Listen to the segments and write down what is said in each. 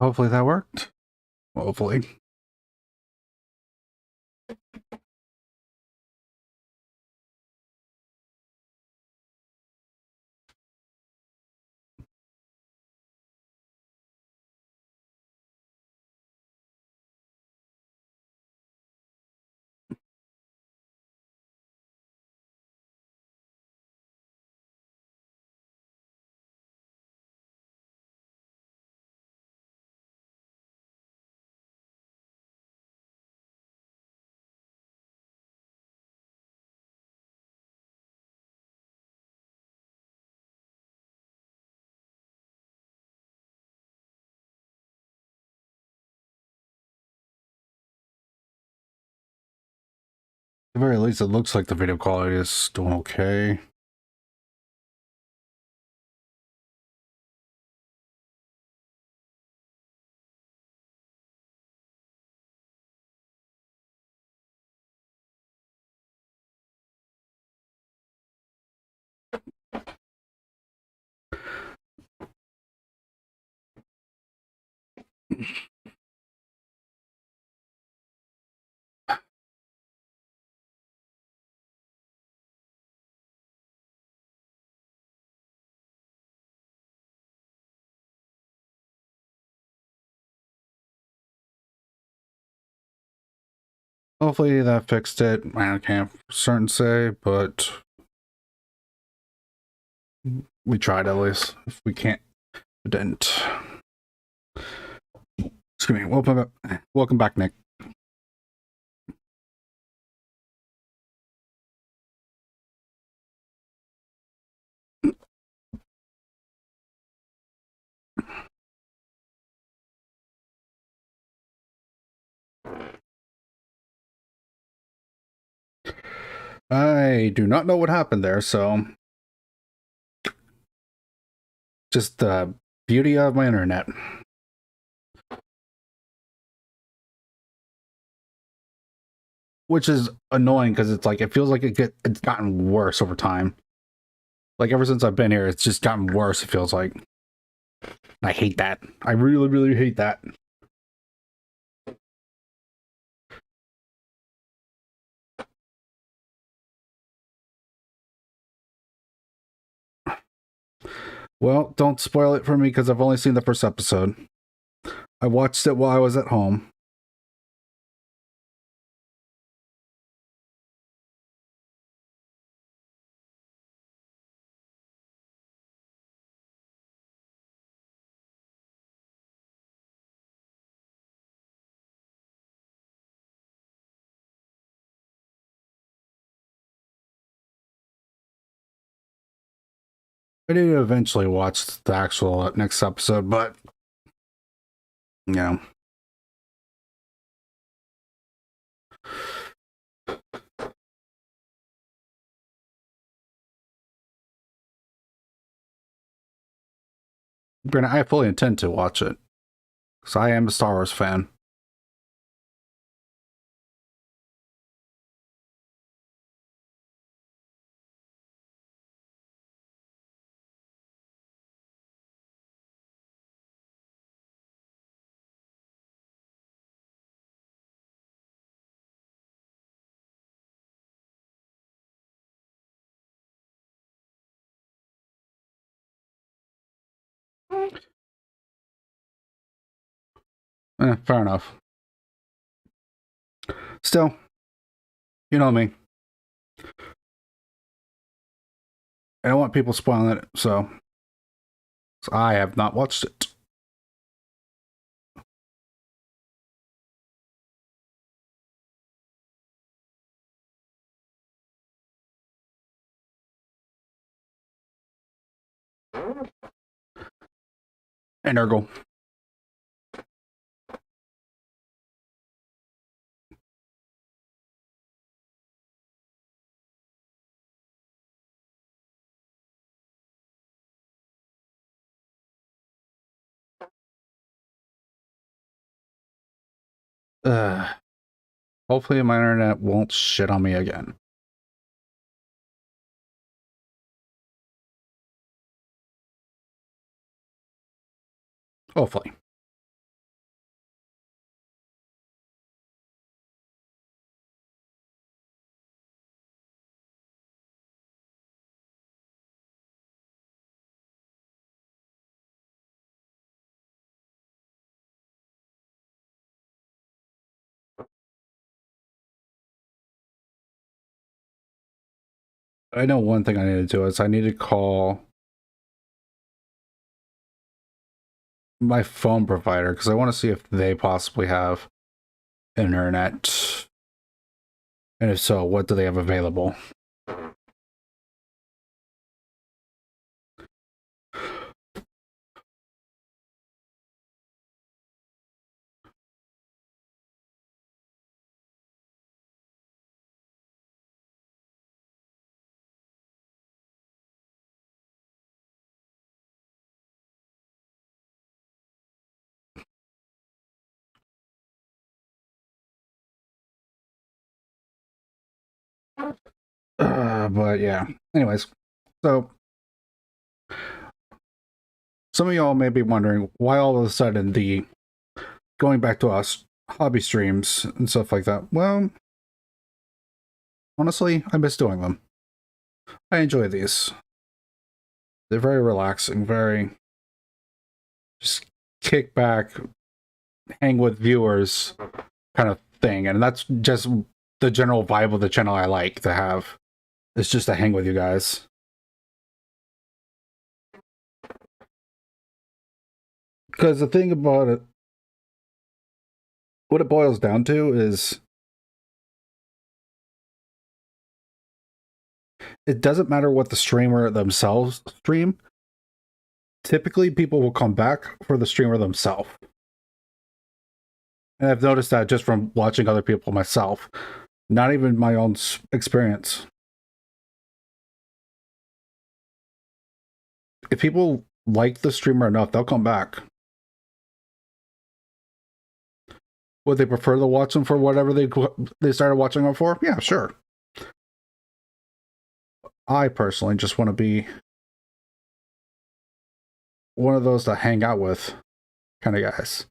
Hopefully that worked. Hopefully. At the very least, it looks like the video quality is doing okay. Hopefully that fixed it. I can't for certain say, but we tried at least. If we can't, we didn't. Excuse me. Welcome back, Nick. I do not know what happened there, so just the beauty of my internet. Which is annoying because it's like it feels like it's gotten worse over time. Like ever since I've been here, it's just gotten worse, it feels like. I hate that. I really, really hate that. Well, don't spoil it for me because I've only seen the first episode. I watched it while I was at home. I did eventually watch the actual next episode, but you know. Granted, I fully intend to watch it. Because I am a Star Wars fan. Fair enough. Still, you know me. I don't want people spoiling it, so I have not watched it. Energal. Hopefully my internet won't shit on me again. Hopefully. I know one thing I need to do is I need to call my phone provider because I want to see if they possibly have internet. And if so, what do they have available? But yeah. Anyways, so some of y'all may be wondering why all of a sudden the going back to us hobby streams and stuff like that. Well, honestly, I miss doing them. I enjoy these. They're very relaxing, very just kick back, hang with viewers kind of thing. And that's just the general vibe of the channel I like to have. It's just to hang with you guys. Because the thing about it, what it boils down to is it doesn't matter what the streamer themselves stream. Typically, people will come back for the streamer themselves. And I've noticed that just from watching other people myself, not even my own experience. If people like the streamer enough, they'll come back. Would they prefer to watch them for whatever they started watching them for? Yeah, sure. I personally just want to be one of those to hang out with kind of guys.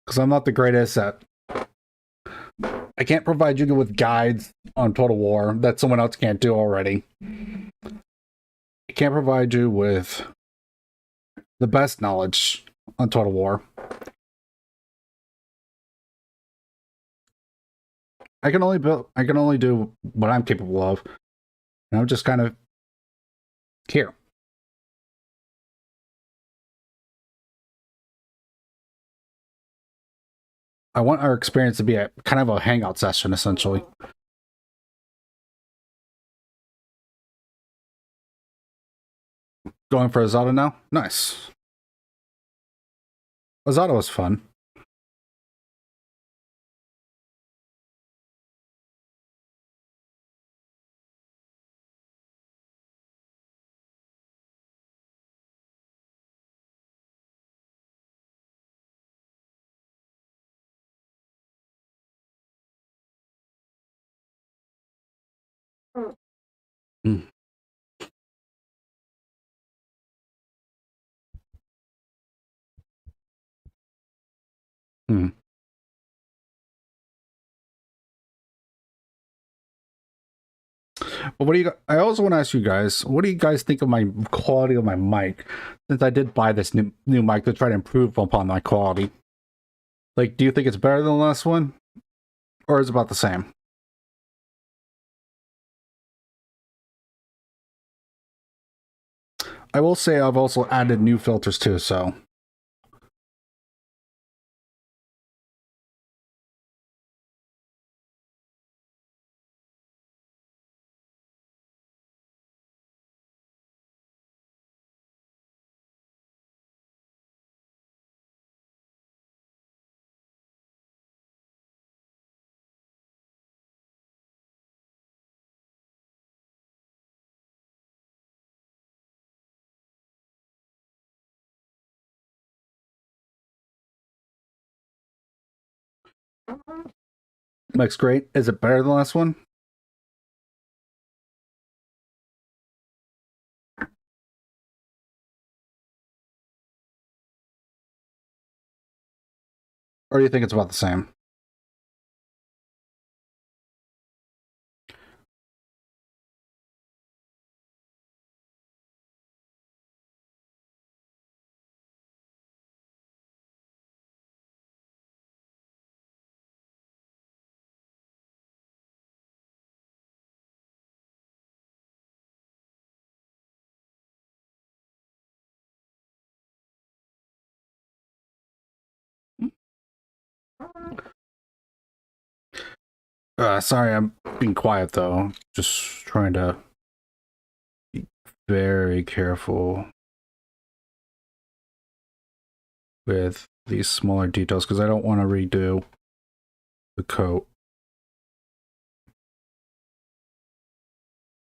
Because I'm not the greatest at... I can't provide you with guides on Total War that someone else can't do already. I can't provide you with the best knowledge on Total War. I can only do what I'm capable of. And I'm just kind of here. I want our experience to be a kind of a hangout session, essentially. Going for Azada now? Nice. Azada was fun. Mm. Mm. But what do you? I also want to ask you guys, what do you guys think of my quality of my mic? Since I did buy this new mic to try to improve upon my quality. Like, do you think it's better than the last one, or is it about the same? I will say I've also added new filters too, so. Mic's great. Is it better than the last one? Or do you think it's about the same? Sorry, I'm being quiet though. Just trying to be very careful with these smaller details because I don't want to redo the coat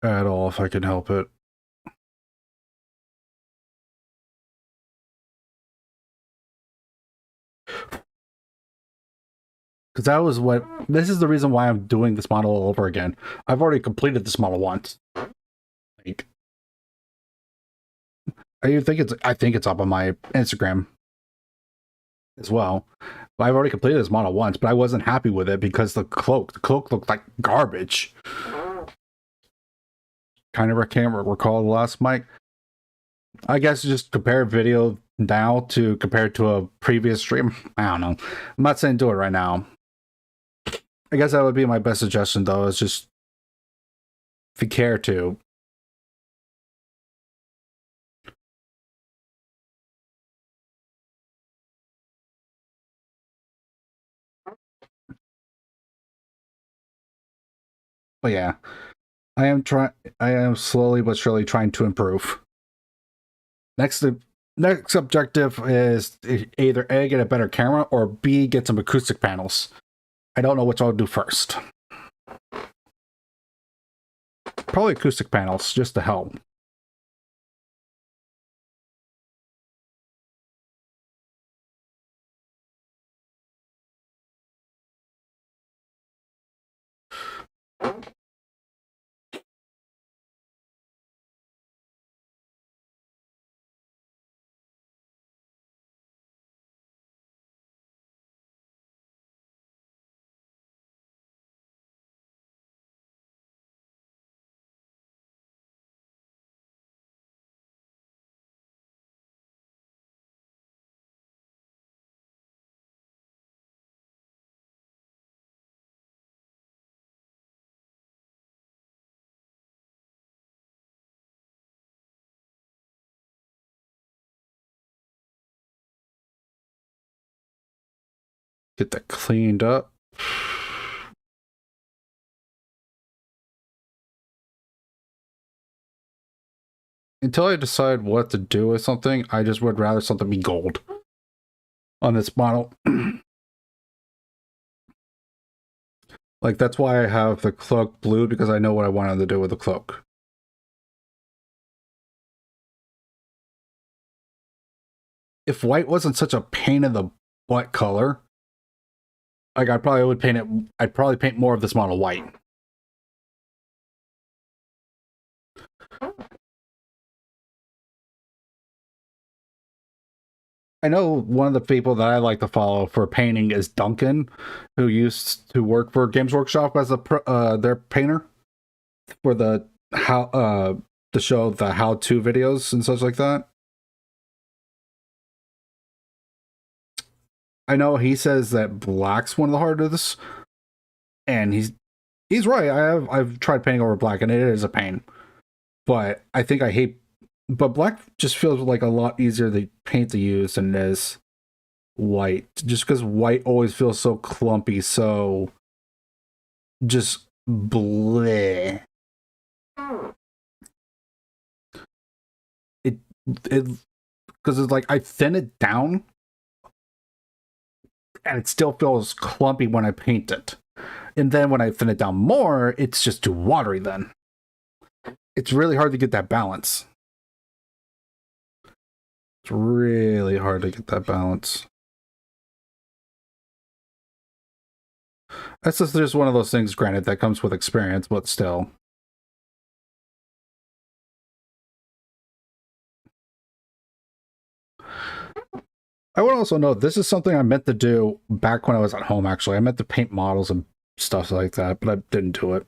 at all if I can help it. Because that was what. This is the reason why I'm doing this model all over again. I've already completed this model once. Like, I think it's up on my Instagram as well. But I've already completed this model once, but I wasn't happy with it because the cloak looked like garbage. Kind of, I can't recall the last mic. I guess just compare video now to compared to a previous stream. I don't know. I'm not saying do it right now. I guess that would be my best suggestion though, is just if you care to. But yeah, I am slowly but surely trying to improve. Next next objective is either A, get a better camera, or B, get some acoustic panels. I don't know which I'll do first. Probably acoustic panels, just to help. Get that cleaned up. Until I decide what to do with something, I just would rather something be gold on this model. Like, that's why I have the cloak blue, because I know what I wanted to do with the cloak. If white wasn't such a pain in the butt color, like I probably would paint it. I'd probably paint more of this model white. I know one of the people that I like to follow for painting is Duncan, who used to work for Games Workshop as their painter for the show the how-to videos and such like that. I know he says that black's one of the hardest, and he's right. I've tried painting over black, and it is a pain. But I think I hate. But black just feels like a lot easier to paint to use than it is white. Just because white always feels so clumpy, so just bleh. It it because it's like I thin it down, and it still feels clumpy when I paint it. And then when I thin it down more, it's just too watery. Then it's really hard to get that balance. It's really hard to get that balance. That's just one of those things, granted, that comes with experience, but still. I would also note this is something I meant to do back when I was at home, actually. I meant to paint models and stuff like that, but I didn't do it.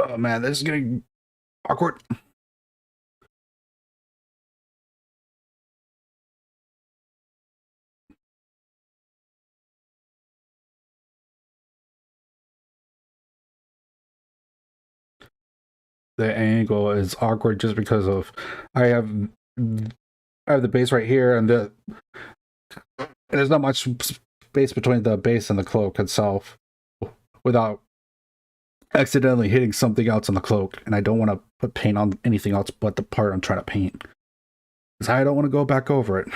Oh man, this is getting awkward. The angle is awkward just because of I have the base right here, and there's not much space between the base and the cloak itself without accidentally hitting something else on the cloak, and I don't want to put paint on anything else but the part I'm trying to paint. Because I don't want to go back over it.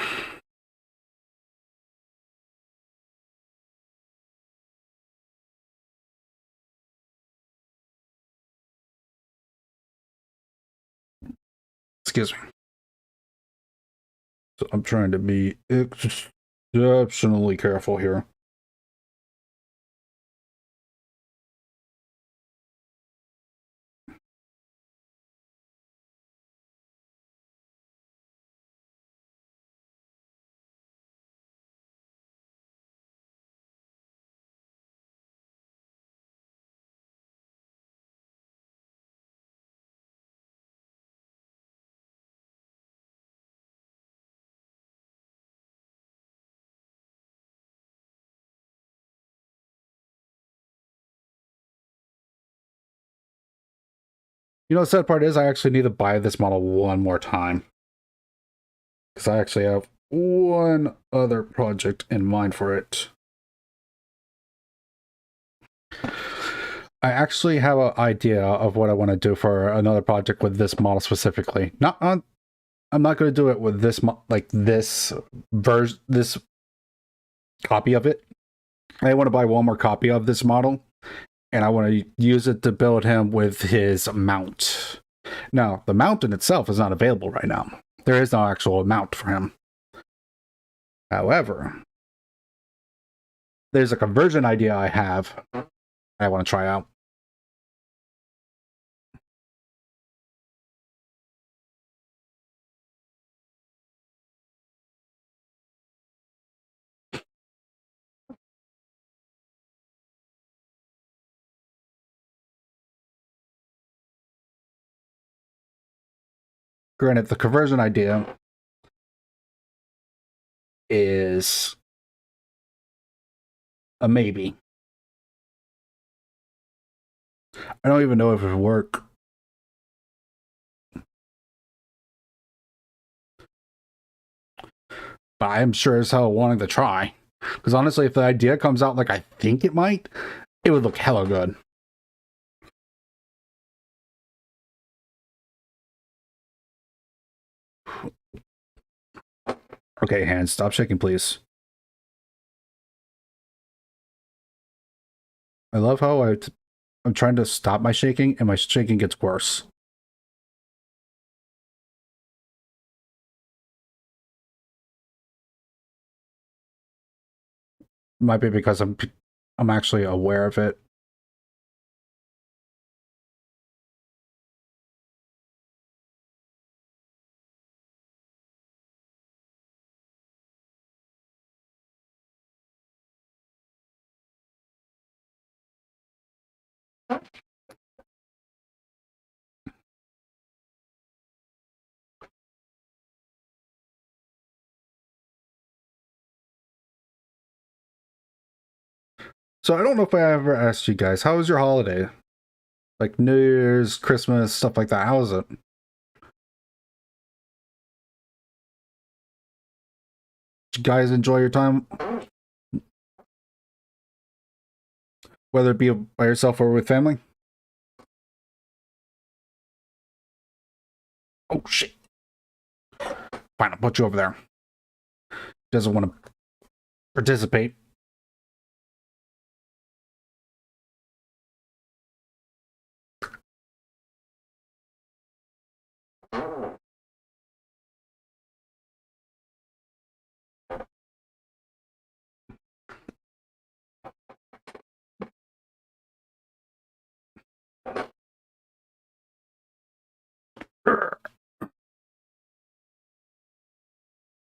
Excuse me. So I'm trying to be exceptionally careful here. You know, the sad part is I actually need to buy this model one more time. Because I actually have one other project in mind for it. I actually have an idea of what I want to do for another project with this model specifically. I'm not going to do it with this this version, this copy of it. I want to buy one more copy of this model, and I want to use it to build him with his mount. Now, the mount in itself is not available right now. There is no actual mount for him. However, there's a conversion idea I have I want to try out. Granted, the conversion idea is a maybe. I don't even know if it would work. But I am sure as hell wanting to try. Because honestly, if the idea comes out like I think it might, it would look hella good. Okay, hands, stop shaking, please. I love how I'm trying to stop my shaking, and my shaking gets worse. Might be because I'm actually aware of it. So I don't know if I ever asked you guys, how was your holiday? Like New Year's, Christmas, stuff like that. How was it? Did you guys enjoy your time? Whether it be by yourself or with family? Oh shit. Fine, I'll put you over there. Doesn't want to participate.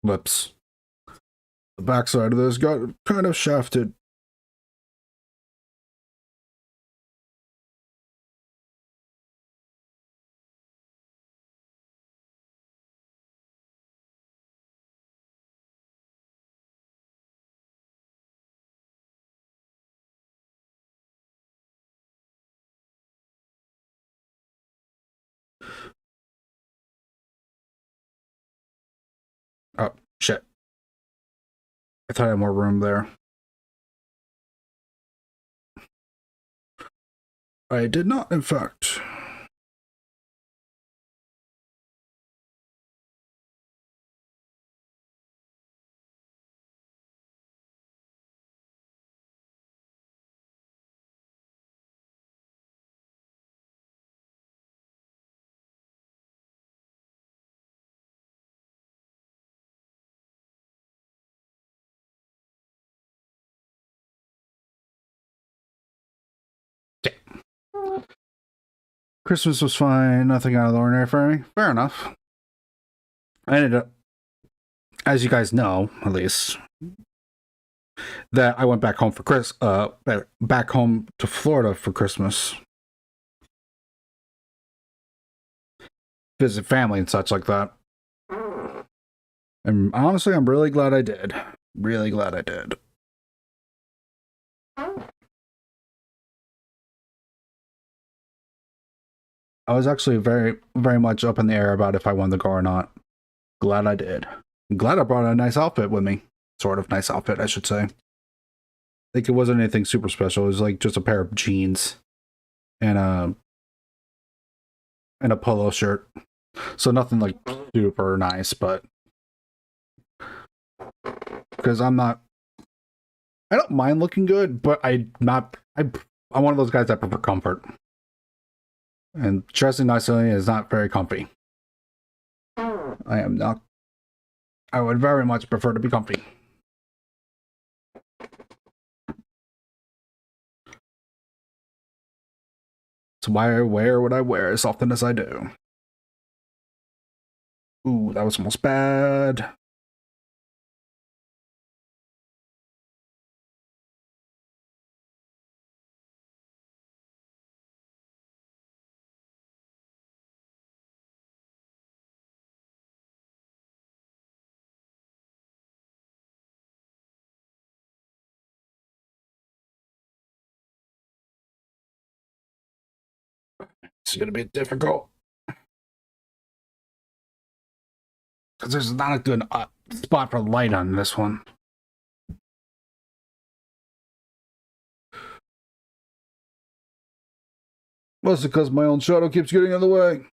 Whoops. The backside of this got kind of shafted. Oh, shit. I thought I had more room there. I did not, in fact. Christmas was fine, nothing out of the ordinary for me. Fair enough. I ended up, as you guys know, at least, that I went back home for back home to Florida for Christmas. Visit family and such like that. And honestly, I'm really glad I did. Really glad I did. I was actually very, very much up in the air about if I wanted to go or not. Glad I did. Glad I brought a nice outfit with me. Sort of nice outfit, I should say. Like it wasn't anything super special. It was like just a pair of jeans and a polo shirt. So nothing like super nice, but because I don't mind looking good, but I'm one of those guys that prefer comfort. And dressing nicely is not very comfy. I am not. I would very much prefer to be comfy. So why where would I wear as often as I do? Ooh, that was almost bad. It's gonna be difficult because there's not a good spot for light on this one. Mostly because my own shadow keeps getting in the way.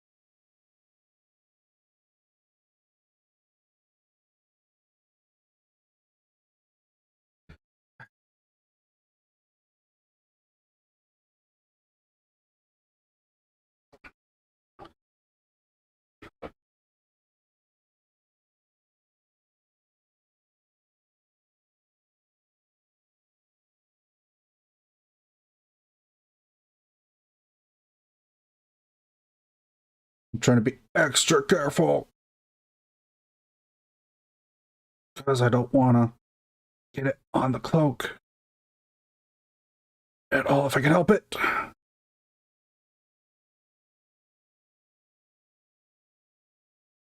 I'm trying to be extra careful because I don't want to get it on the cloak at all if I can help it.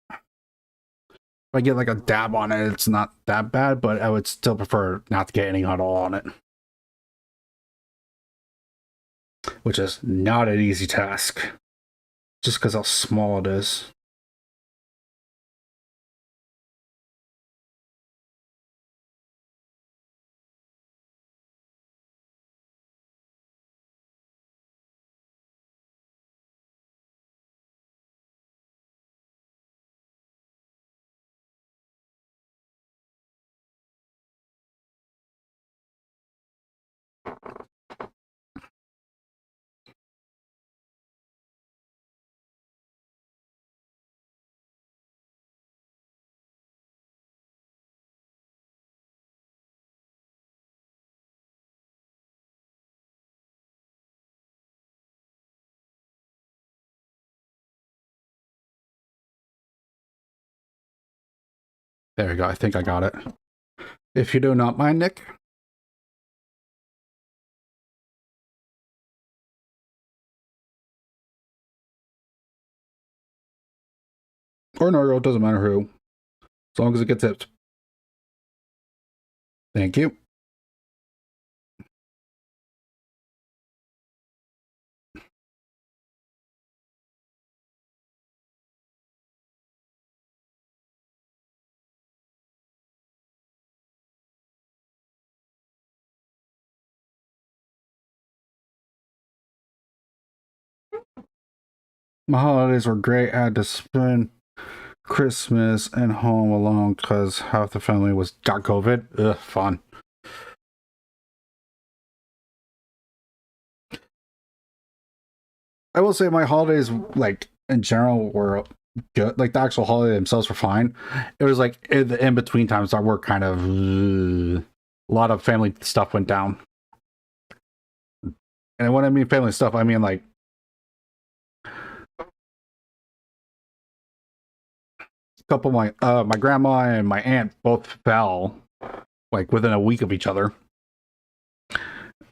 If I get like a dab on it, it's not that bad, but I would still prefer not to get any at all on it. Which is not an easy task, just because how small it is. There we go. I think I got it. If you do not mind, Nick. Or Norgo, it doesn't matter who. As long as it gets tipped. Thank you. My holidays were great. I had to spend Christmas and home alone because half the family got COVID. Ugh, fun. I will say my holidays, like in general, were good. Like the actual holiday themselves were fine. It was like in the in between times that were kind of a lot of family stuff went down. And when I mean family stuff, I mean like a couple of my grandma and my aunt both fell like within a week of each other.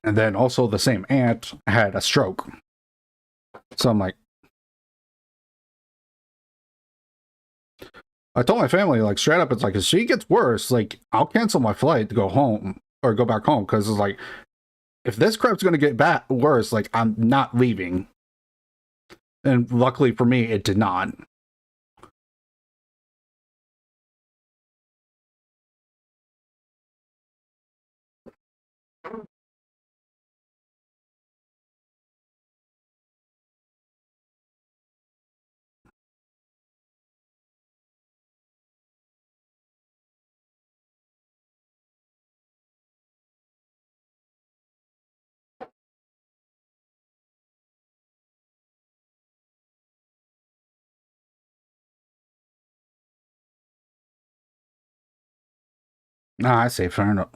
And then also the same aunt had a stroke. So I'm like, I told my family like straight up, it's like if she gets worse, like I'll cancel my flight to go home or go back home because it's like if this crap's gonna get worse, like I'm not leaving. And luckily for me, it did not. Nah, I say fair enough.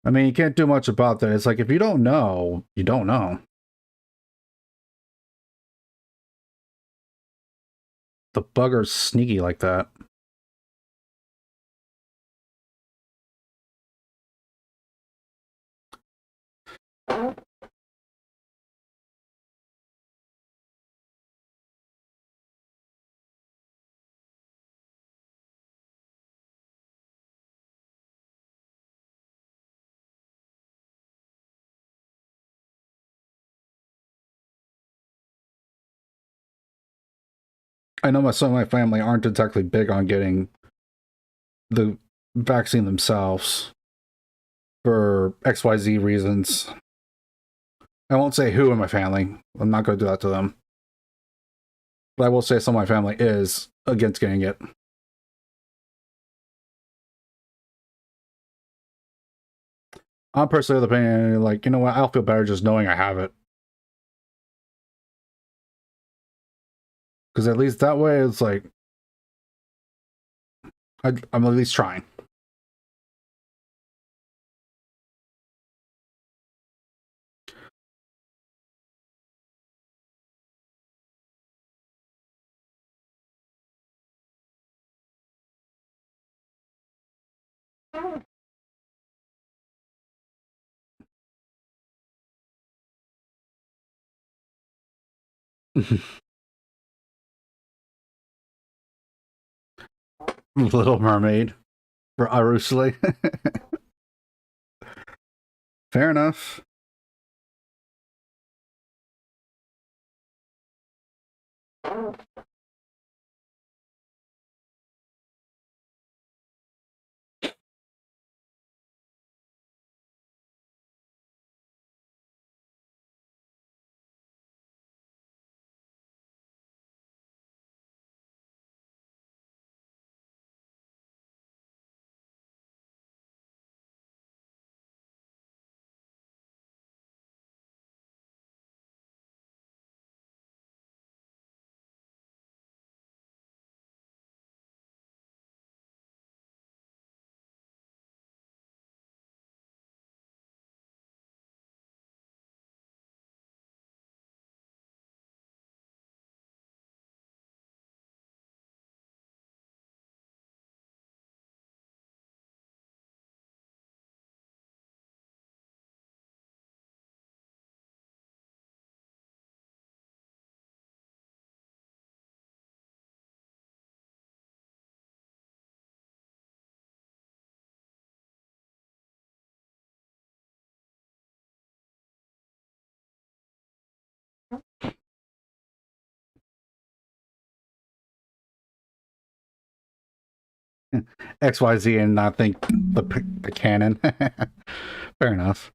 I mean, you can't do much about that. It's like if you don't know, you don't know. The bugger's sneaky like that. I know some of my family aren't exactly big on getting the vaccine themselves for XYZ reasons. I won't say who in my family. I'm not going to do that to them. But I will say some of my family is against getting it. I'm personally of the opinion, like, you know what, I'll feel better just knowing I have it. Because at least that way, it's like, I'm at least trying. Little Mermaid for Arushle. Fair enough. XYZ and not think the canon. Fair enough.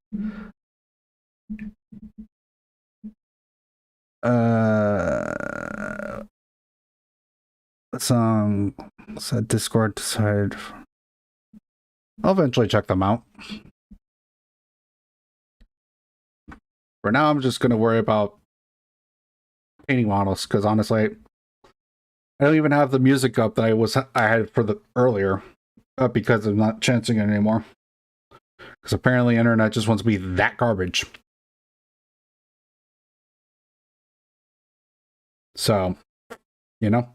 song. Set Discord decide. I'll eventually check them out. For now, I'm just going to worry about painting models because honestly, I don't even have the music up that I had for the earlier because I'm not chancing it anymore. Because apparently, internet just wants to be that garbage. So, you know,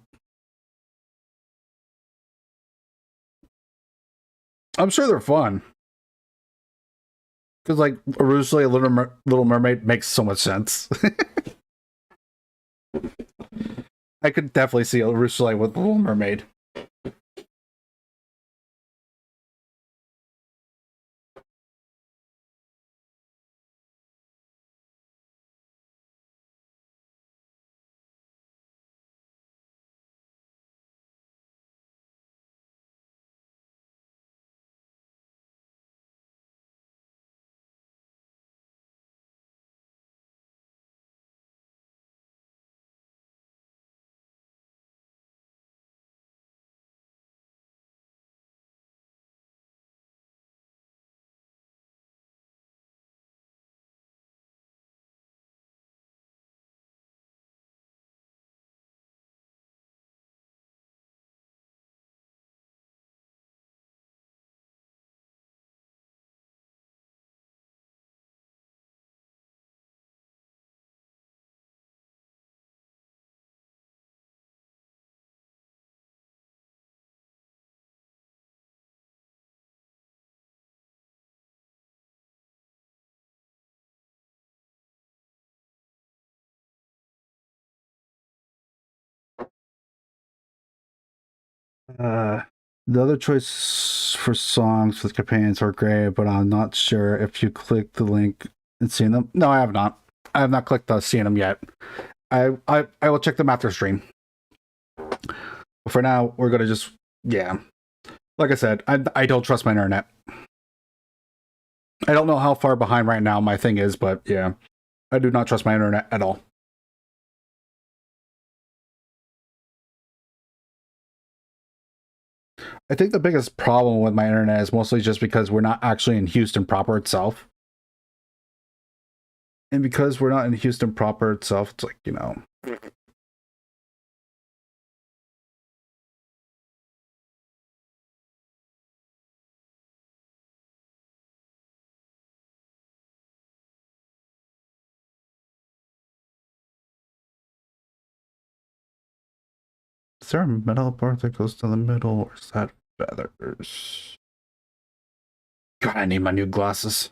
I'm sure they're fun. Because like originally, Little Mermaid makes so much sense. I could definitely see originally with Little Mermaid. Uh, the other choice for songs with companions are great, but I'm not sure if you click the link and seen them. No, I have not. I have not clicked seeing them yet. I will check them after stream. But for now, we're gonna just yeah. Like I said, I don't trust my internet. I don't know how far behind right now my thing is, but yeah, I do not trust my internet at all. I think the biggest problem with my internet is mostly just because we're not actually in Houston proper itself. And because we're not in Houston proper itself, it's like, you know. Is there a metal part that goes to the middle, or is that feathers? God, I need my new glasses.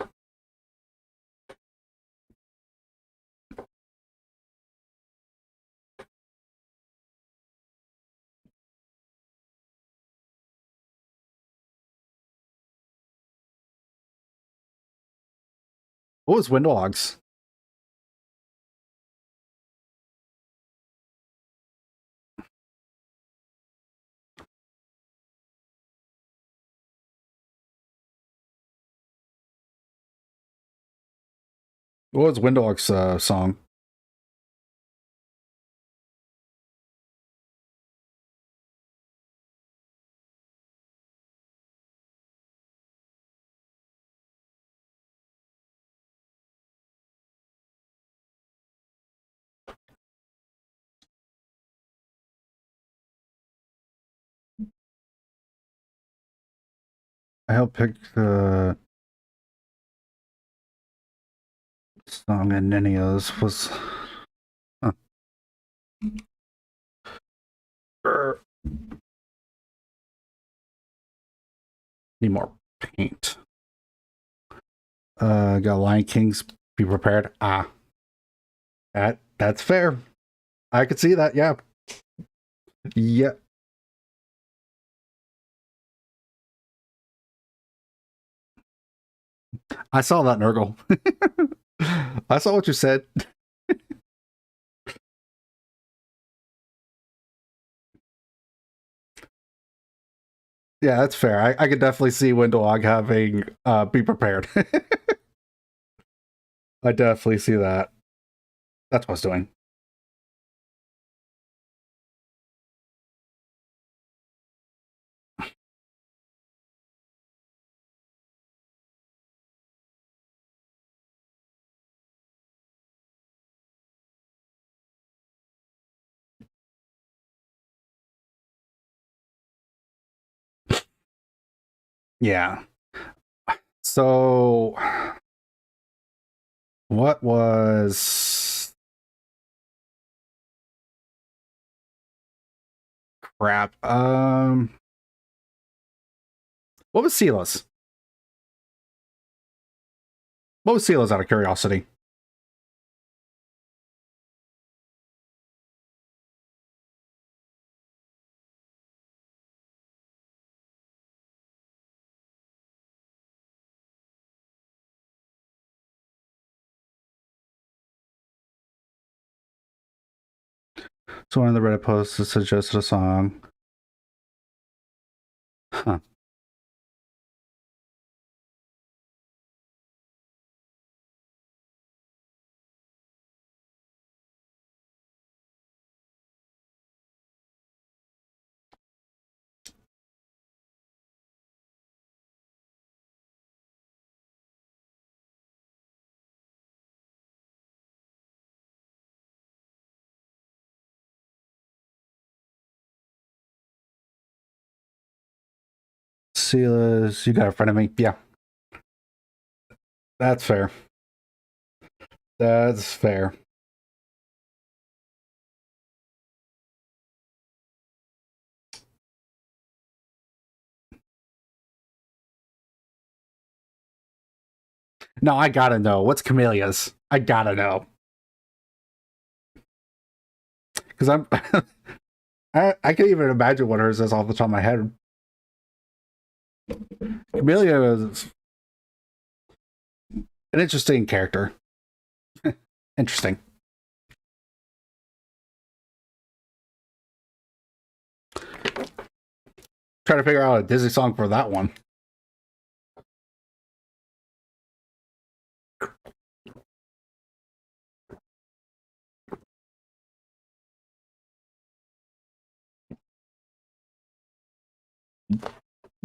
What was Windlogs? What was Windlogs' song? I helped pick the song in any of those was. Huh. Need more paint. Got Lion King's Be Prepared. That's fair. I could see that, yeah. Yeah. I saw that, Nurgle. I saw what you said. Yeah, that's fair. I could definitely see Windowlog having Be Prepared. I definitely see that. That's what I was doing. Yeah. So, what was crap? What was Silas? What was Silas out of curiosity? So one of the Reddit posts suggested a song. Huh. Silas, you got a friend of me? Yeah, that's fair. That's fair. No, I gotta know. What's Camellia's? I gotta know. Because I'm I can even imagine what hers is off the top of my head. Camellia is an interesting character. Interesting. Trying to figure out a Disney song for that one.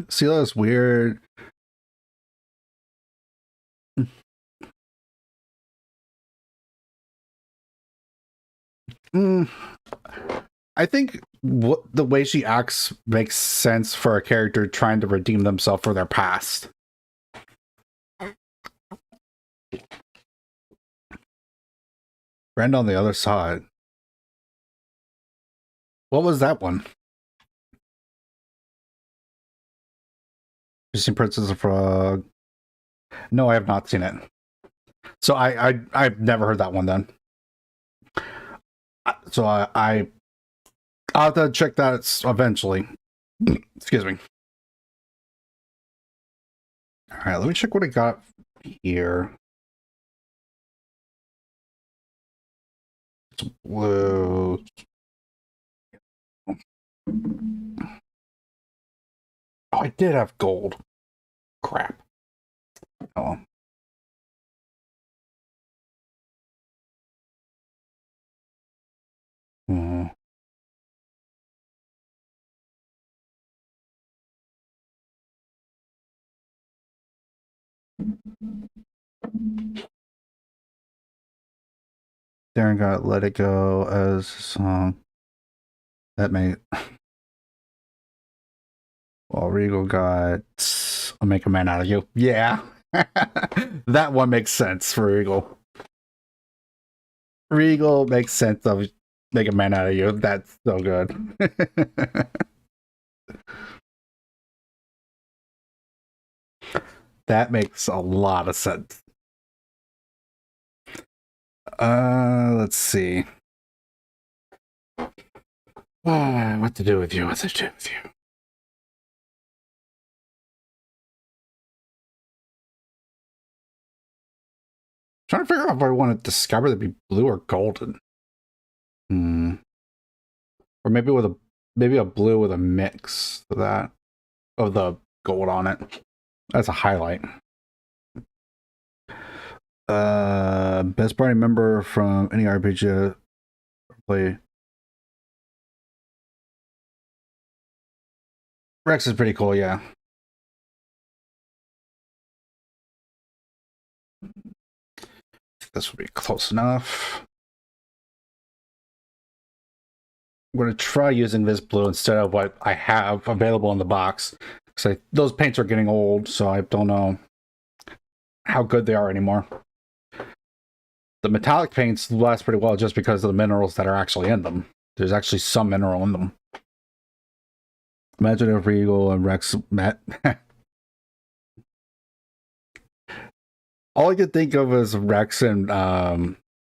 Sela is weird. Mm, I think what the way she acts makes sense for a character trying to redeem themselves for their past. Friend on the other side. What was that one? You seen Princess of Frog? No, I have not seen it. So I've never heard that one then. So I'll have to check that eventually. Excuse me. All right, let me check what I got here. It's blue. Oh, I did have gold. Crap. Oh. Mm. Darren got Let It Go as a song. That made. Well, Regal got I'll Make a Man Out of You. Yeah. That one makes sense for Regal. Regal makes sense of Make a Man Out of You. That's so good. That makes a lot of sense. Let's see. What to do with you? What to do with you? Trying to figure out if I want to discover to be blue or golden. Hmm. Or maybe with a blue with a mix of that of the gold on it. That's a highlight. Best party member from any RPG play. Rex is pretty cool, yeah. This would be close enough. I'm going to try using this blue instead of what I have available in the box. Because those paints are getting old, so I don't know how good they are anymore. The metallic paints last pretty well just because of the minerals that are actually in them. There's actually some mineral in them. Imagine if Regal and Rex met. All I could think of is Rex and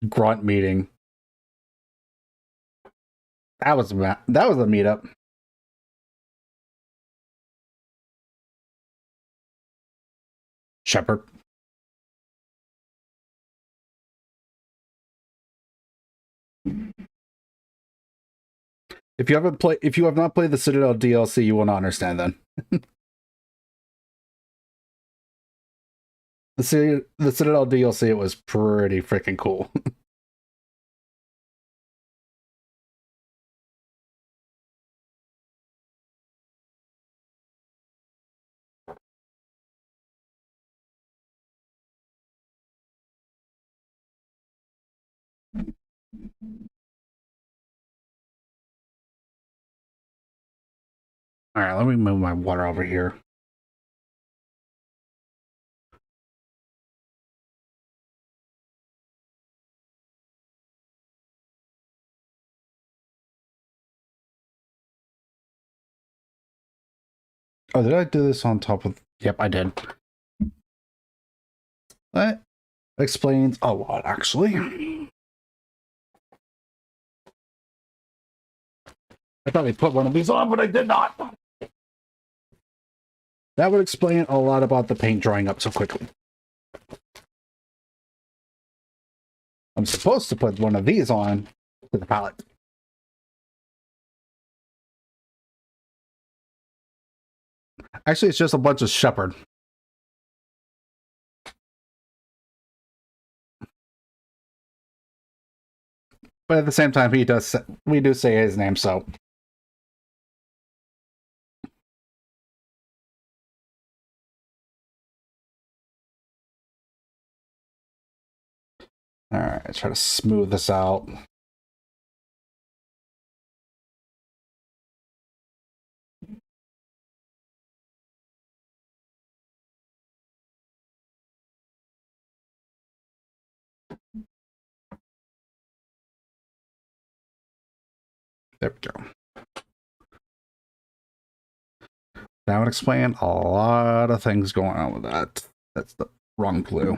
Grunt meeting. That was a meetup. Shepard. If you have not played the Citadel DLC, you will not understand then. The Citadel DLC was pretty freaking cool. All right, let me move my water over here. Oh, did I do this on top of... Yep, I did. That explains a lot, actually. I thought I put one of these on, but I did not. That would explain a lot about the paint drying up so quickly. I'm supposed to put one of these on to the palette. Actually, it's just a bunch of Shepard. But at the same time, we do say his name, so. All right, try to smooth this out. There we go. That would explain a lot of things going on with that. That's the wrong clue.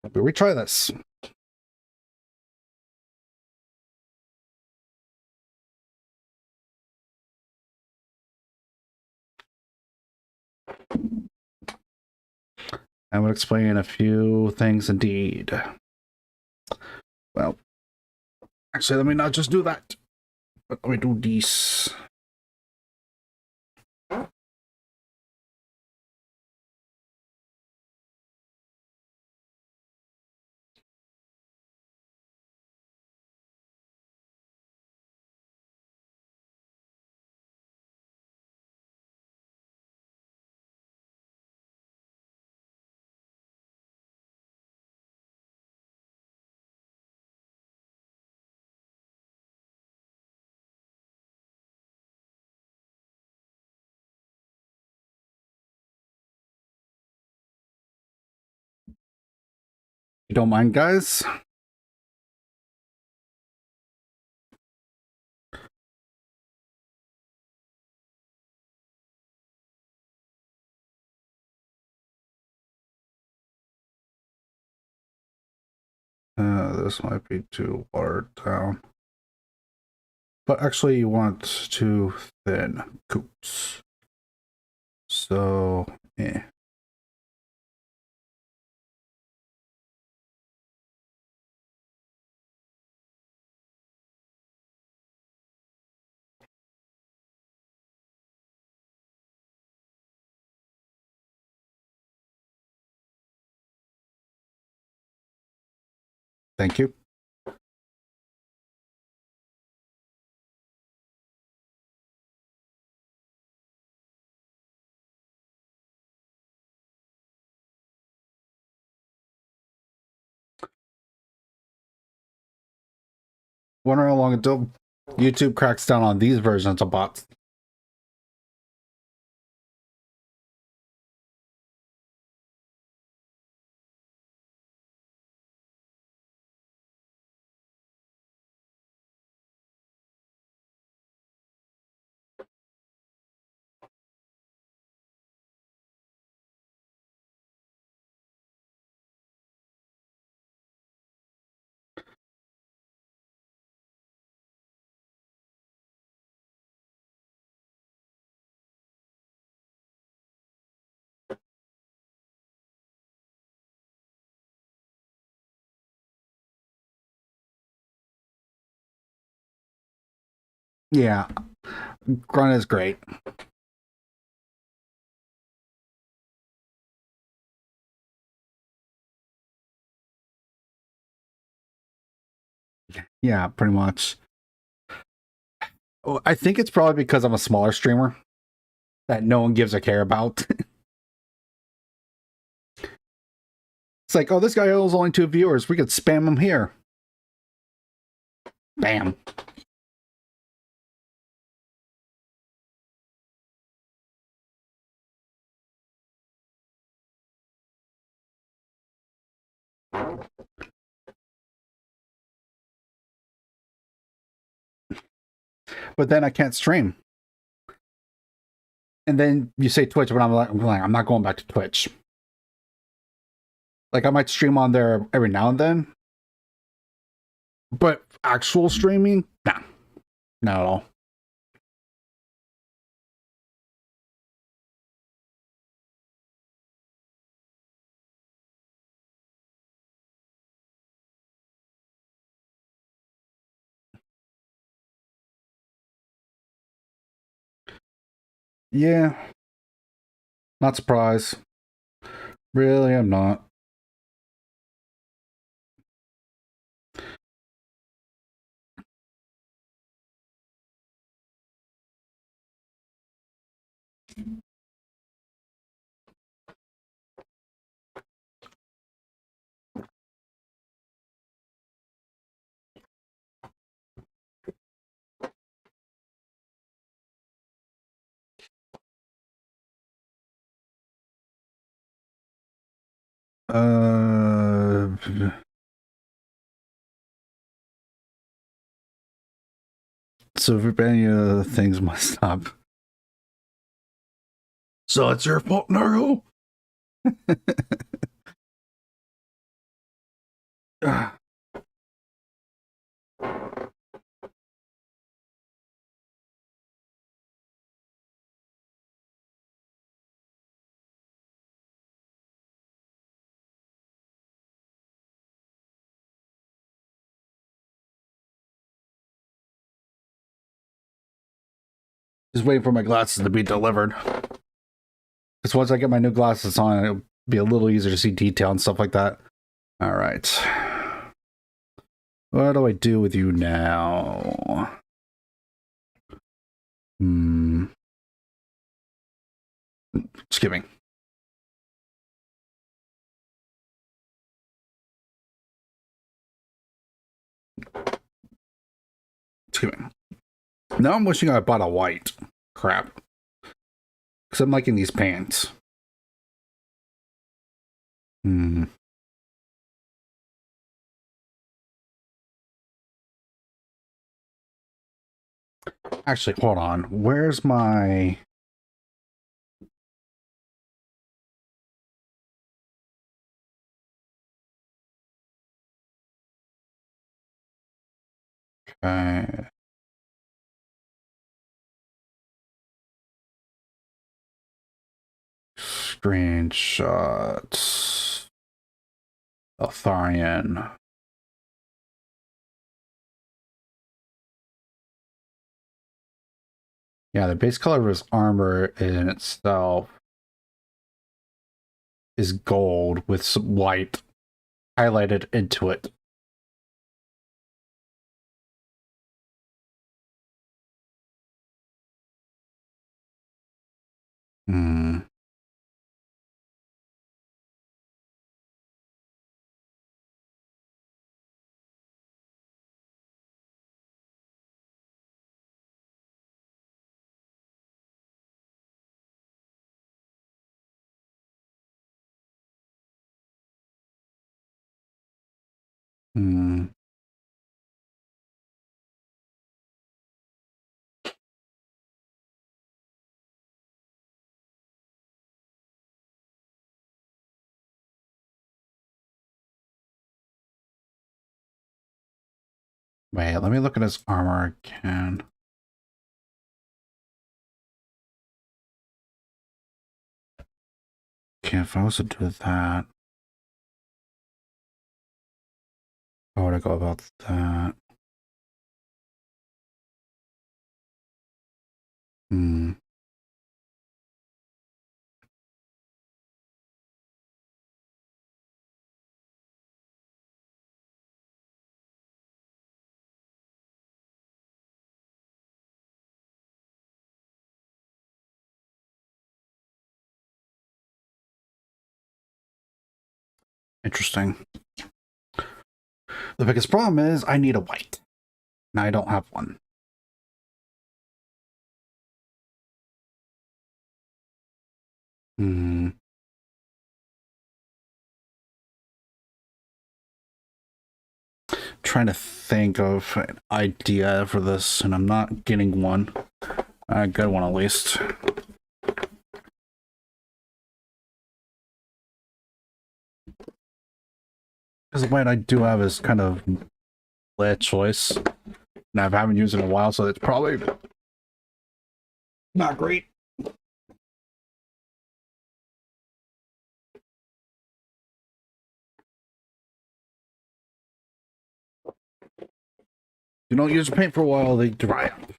But retry this. That would explain a few things indeed. Well, actually, let me not just do that. But let me do this. You don't mind, guys? This might be too watered down. But actually, you want too thin. Coots. So, eh. Thank you. Wondering how long until YouTube cracks down on these versions of bots. Yeah, Grunt is great. Yeah, pretty much. Oh, I think it's probably because I'm a smaller streamer that no one gives a care about. It's like, oh, this guy has only 2 viewers. We could spam him here. Bam. But then I can't stream. And then you say Twitch, but I'm not going back to Twitch. Like I might stream on there every now and then, but actual streaming, nah, not at all. Yeah, not surprised. Really, I'm not. Uh, so if any of the things must stop. So it's your fault, Naruto. Just waiting for my glasses to be delivered. Because once I get my new glasses on, it'll be a little easier to see detail and stuff like that. All right. What do I do with you now? Skipping. Skipping. Now I'm wishing I bought a white. Crap. Because I'm liking these pants. Actually, hold on. Where's my... Screenshots. Atharian. Yeah, the base color of his armor in itself is gold with some white highlighted into it. Wait, let me look at his armor again. Okay, if I was to do that, how would I go about that? Interesting. The biggest problem is I need a white, and I don't have one. Hmm. Trying to think of an idea for this, and I'm not getting one. A good one, at least. Because the white I do have is kind of late choice, and I haven't used it in a while, so it's probably not great. You don't use the paint for a while, they dry up.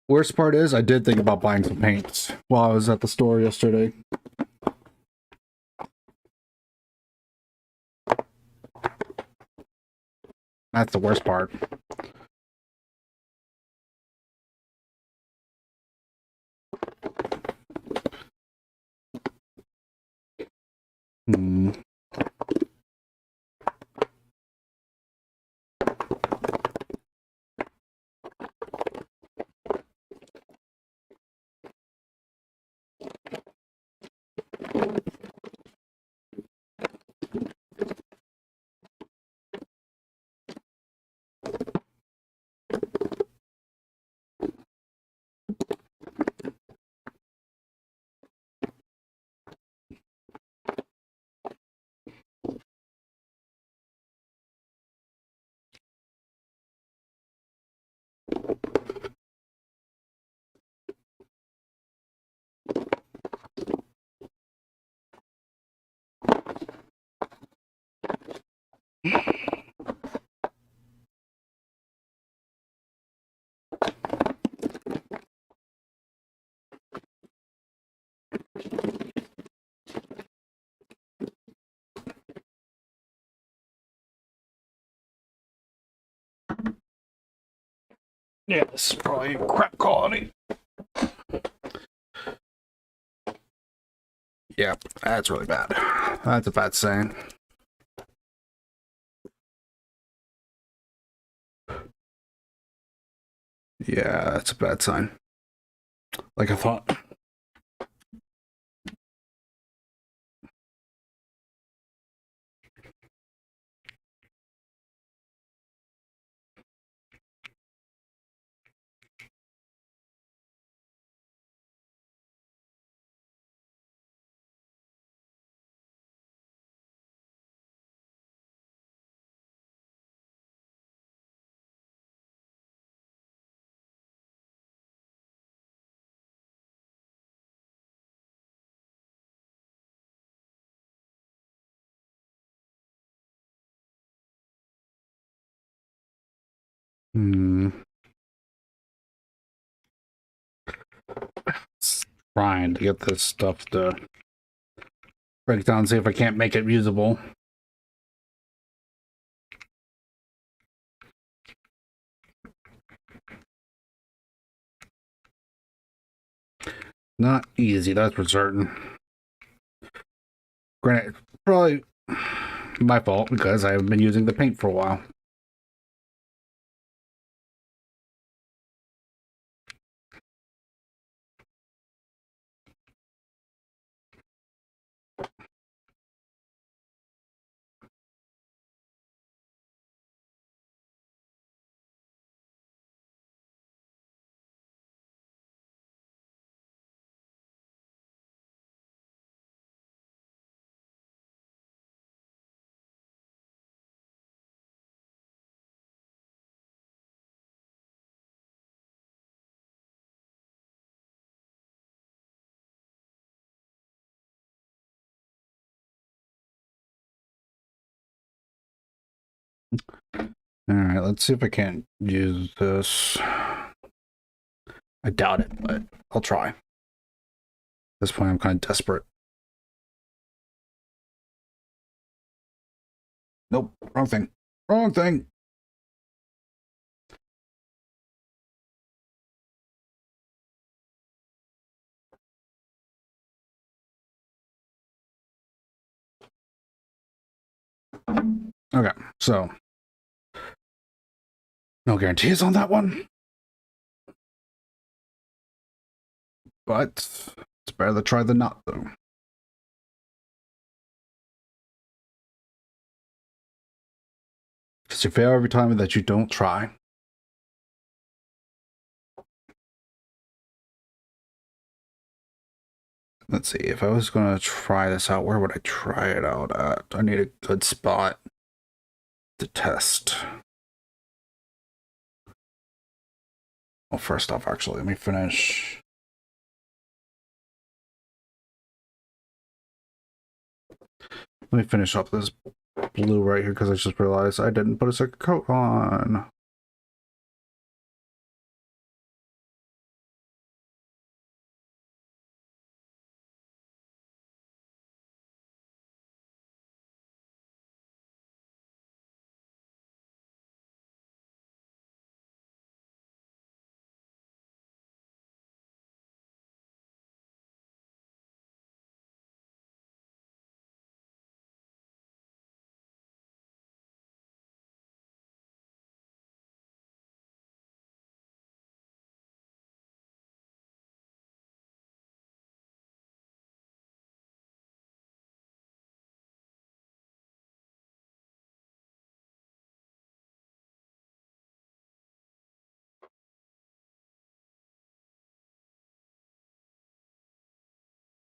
Worst part is, I did think about buying some paints while I was at the store yesterday. That's the worst part. Hmm. Yeah, this is probably crap quality. Yeah, that's really bad. That's a bad saying. Yeah, that's a bad sign. Like I thought. Hmm. Trying to get this stuff to break down, see if I can't make it usable. Not easy, that's for certain. Granted, probably my fault because I've been using the paint for a while. Alright, let's see if I can't use this. I doubt it, but I'll try. At this point, I'm kind of desperate. Nope, wrong thing. Wrong thing. Okay, so no guarantees on that one, but it's better to try than not, though. Because you fail every time that you don't try. Let's see, if I was going to try this out, where would I try it out at? I need a good spot to test. Well, first off, actually, let me finish. Let me finish up this blue right here, because I just realized I didn't put a second coat on.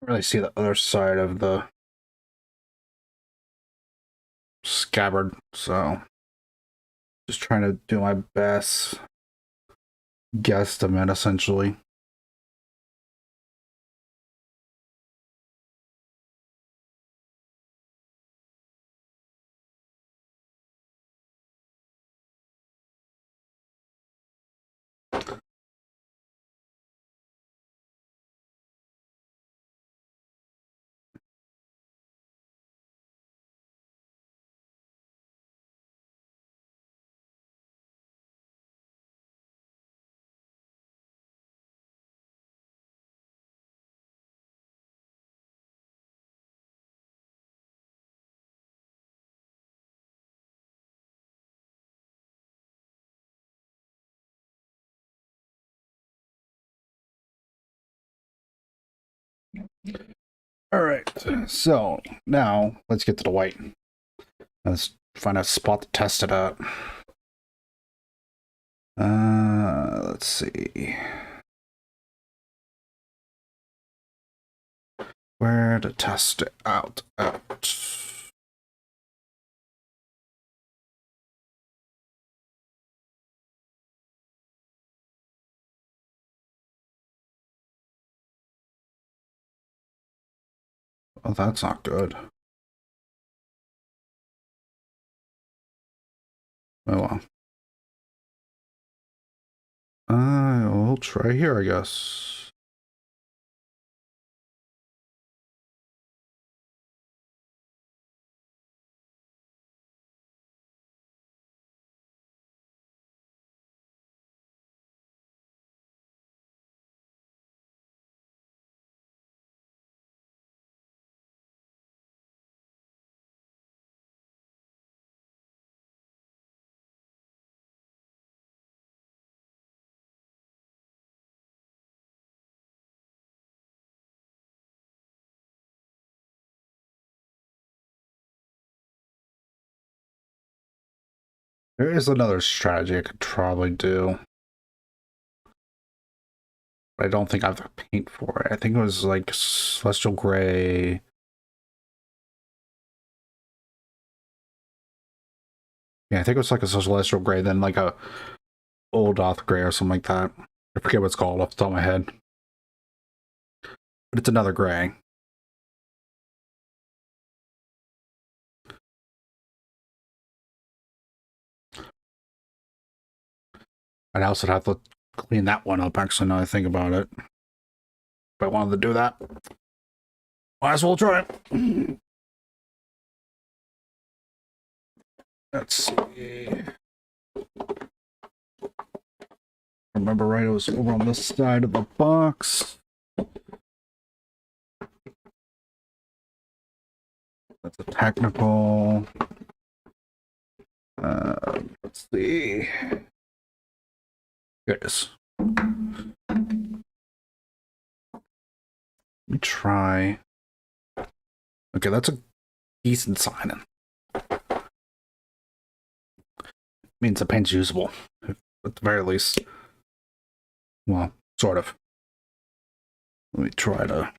Really see the other side of the scabbard, so just trying to do my best guesstimate, essentially. All right, so now let's get to the white. Let's find a spot to test it at. Let's see. Where to test it out at. Oh, that's not good. Oh well. We'll try here, I guess. There is another strategy I could probably do. But I don't think I have the paint for it. I think it was like Celestial Gray. Yeah, I think it was like a Celestial Gray, then like a Old Oth Gray or something like that. I forget what it's called off the top of my head. But it's another gray. I'd also have to clean that one up, actually, now I think about it. If I wanted to do that, might as well try it. Let's see. Remember right, it was over on this side of the box. That's a technical. Let's see. Here it is. Let me try. Okay, that's a decent sign-in. Means the paint's usable, at the very least. Well, sort of. Let me try to.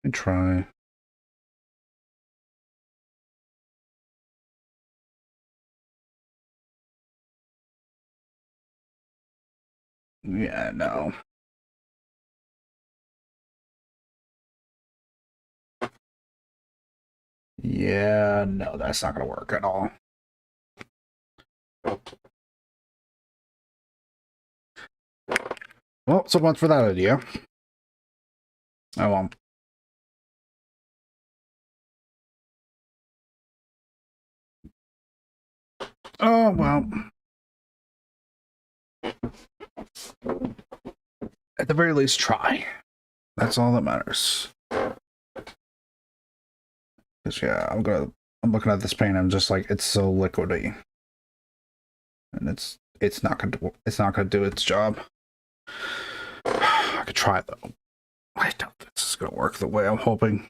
Let me try. Yeah, no. Yeah, no, that's not going to work at all. Well, so much for that idea. Oh, well. Oh, well. At the very least, try. That's all that matters. Because, yeah, I'm looking at this paint, I'm just like, it's so liquidy. And it's not gonna do its job. I could try, though. I doubt this is gonna work the way I'm hoping.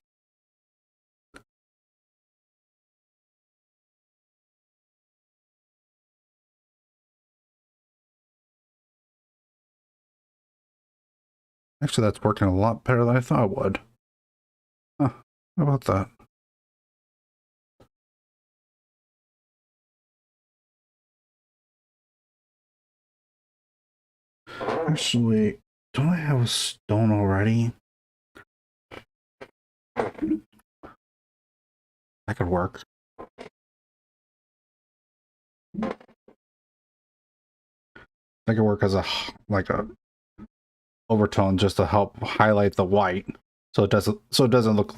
Actually, that's working a lot better than I thought it would. Huh, how about that? Actually, don't I have a stone already? That could work. That could work as a overtone just to help highlight the white, so it doesn't look.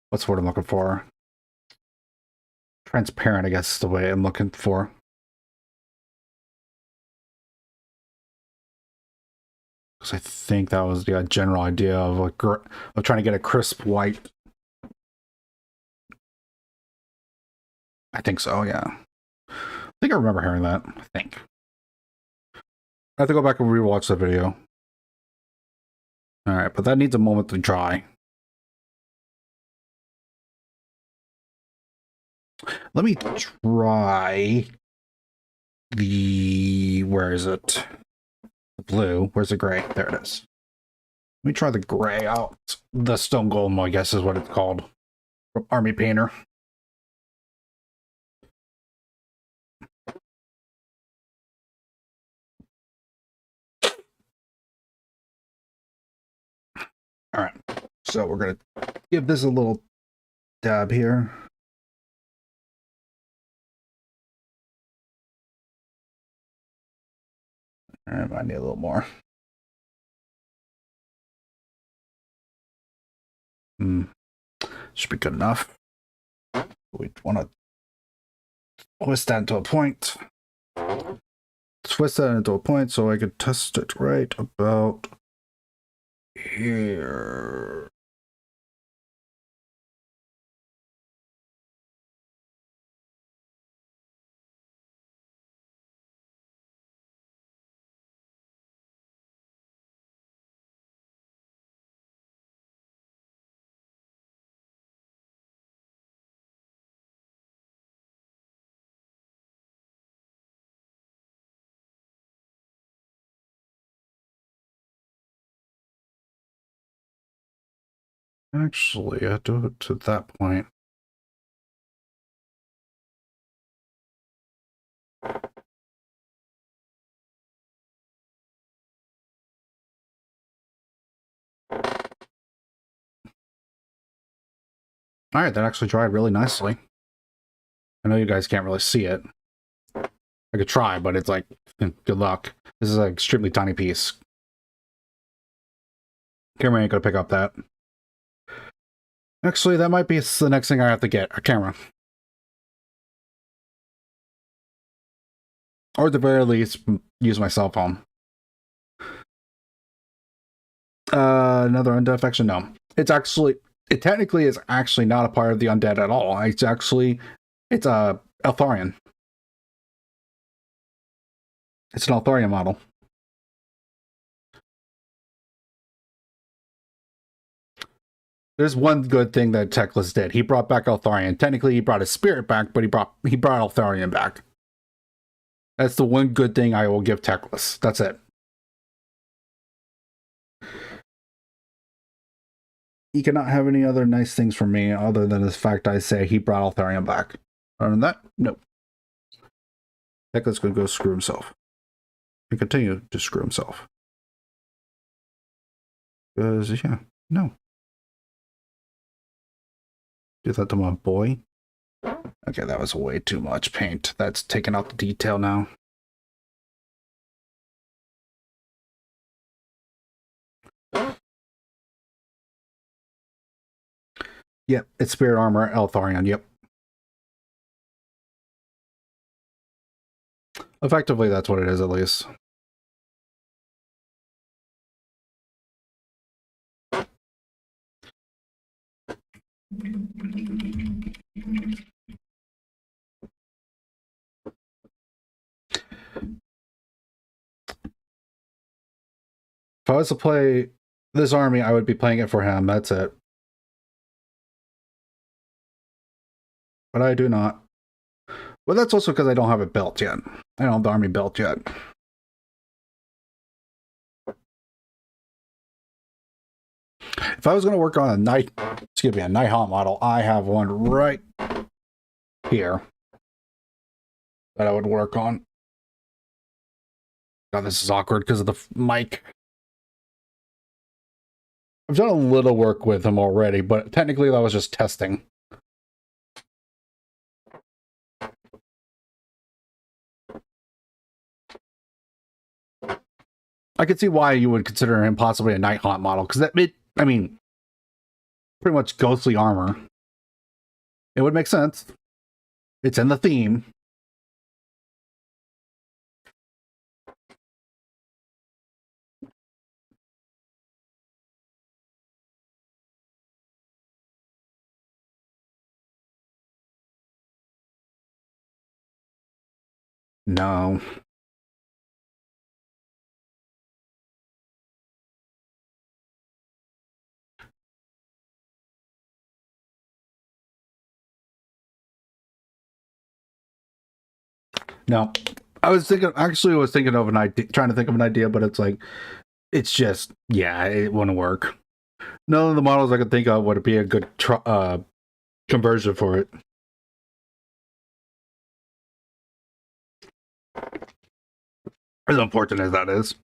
What's the word I'm looking for? Transparent, I guess, is the way I'm looking for. Because I think that was the general idea of of trying to get a crisp white. I think so. Yeah, I think I remember hearing that. I think I have to go back and rewatch the video. All right, but that needs a moment to dry. Let me try the. Where is it? The blue. Where's the gray? There it is. Let me try the gray out. The stone golem, I guess, is what it's called. From Army Painter. All right, so we're gonna give this a little dab here. I need a little more. Should be good enough. We want to twist that into a point. Twist that into a point so I could test it right about here. Actually, I do it to that point. All right, that actually dried really nicely. I know you guys can't really see it. I could try, but it's like, good luck. This is an extremely tiny piece. Camera ain't gonna pick up that. Actually, that might be the next thing I have to get, a camera. Or at the very least, use my cell phone. Another undead affection? No. It technically is actually not a part of the undead at all. It's a Eltharion. It's an Eltharion model. There's one good thing that Teclis did. He brought back Eltharion. Technically, he brought his spirit back, but he brought Eltharion back. That's the one good thing I will give Teclis. That's it. He cannot have any other nice things from me other than the fact I say he brought Eltharion back. Other than that, no. Teclis gonna go screw himself. And continue to screw himself. Because, yeah, no. Do that to my boy. Okay, that was way too much paint. That's taking out the detail now. Yep, it's Spirit Armor Eltharion, yep. Effectively, that's what it is, at least. If I was to play this army, I would be playing it for him. That's it. But I do not. Well, that's also because I don't have it built yet. I don't have the army built yet. If I was going to work on a Nighthawk model, I have one right here that I would work on. God, this is awkward because of the mic. I've done a little work with him already, but technically that was just testing. I could see why you would consider him possibly a Nighthawk model, because I mean, pretty much ghostly armor. It would make sense. It's in the theme. No. No. I was thinking of an idea, trying to think of an idea, but it's like, it's just, yeah, it wouldn't work. None of the models I could think of would be a good conversion for it. As unfortunate as that is.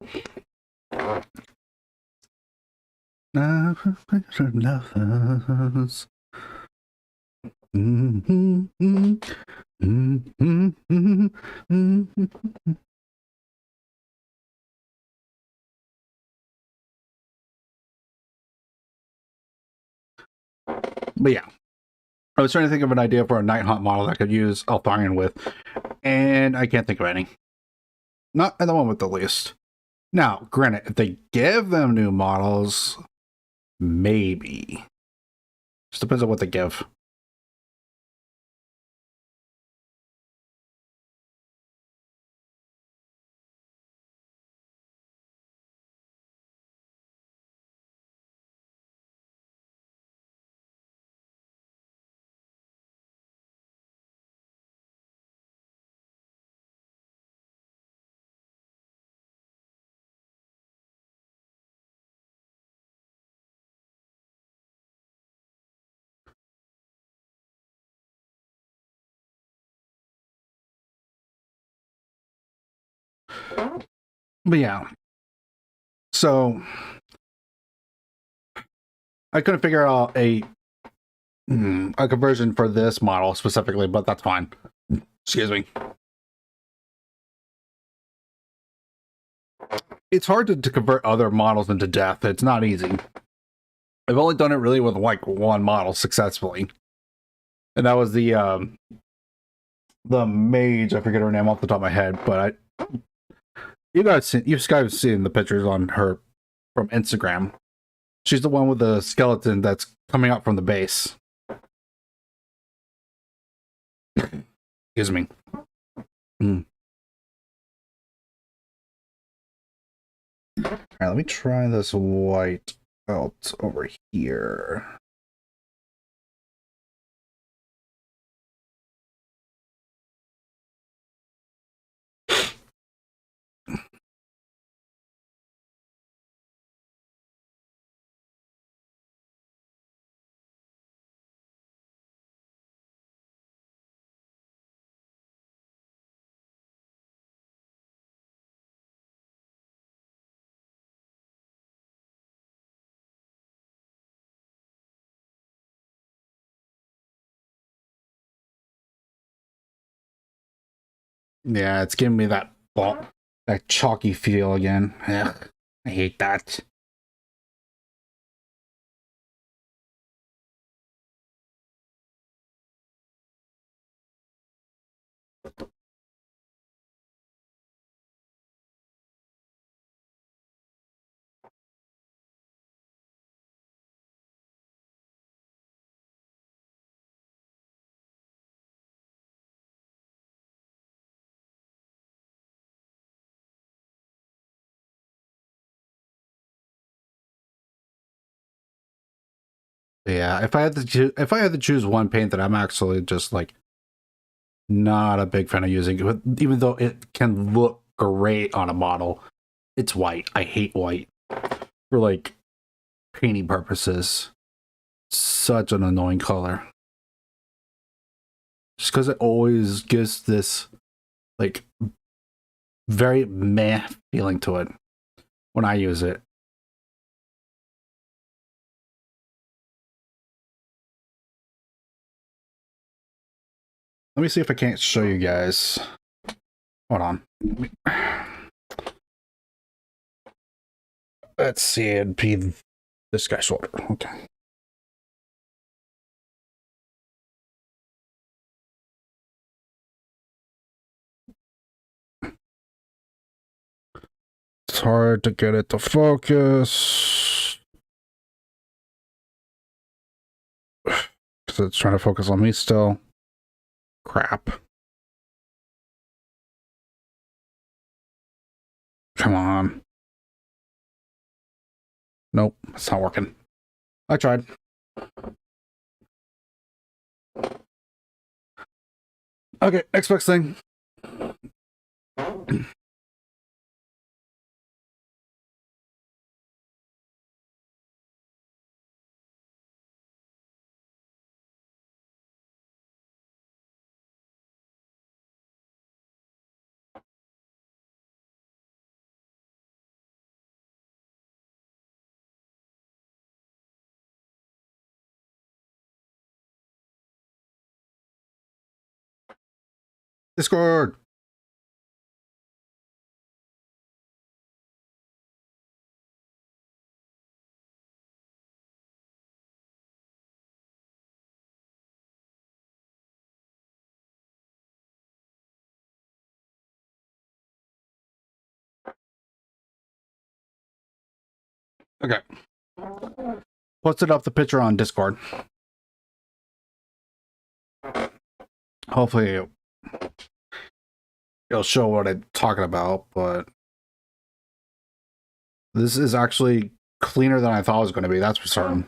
But yeah, I was trying to think of an idea for a Nighthawk model that I could use Eltharion with, and I can't think of any. Not at the moment, at least. Now, granted, if they give them new models, maybe. Just depends on what they give. But yeah. So I couldn't figure out a conversion for this model specifically, but that's fine. Excuse me. It's hard to convert other models into death. It's not easy. I've only done it really with like one model successfully, and that was the mage. I forget her name off the top of my head, but you guys seen the pictures on her from Instagram. She's the one with the skeleton that's coming out from the base. Excuse me. All right, let me try this white out over here. Yeah, it's giving me that chalky feel again. Ugh, I hate that. Yeah, if I had to choose one paint that I'm actually just like not a big fan of using, even though it can look great on a model, it's white. I hate white for like painting purposes. Such an annoying color. Just because it always gives this like very meh feeling to it when I use it. Let me see if I can't show you guys. Hold on. Let's see, it'd be this guy's shoulder. Okay. It's hard to get it to focus. Because it's trying to focus on me still. Crap. Come on. Nope, it's not working. I tried. Okay, next best thing. Discord. Okay. Posted up the picture on Discord. Hopefully it'll show what I'm talking about, but this is actually cleaner than I thought it was going to be, that's for certain.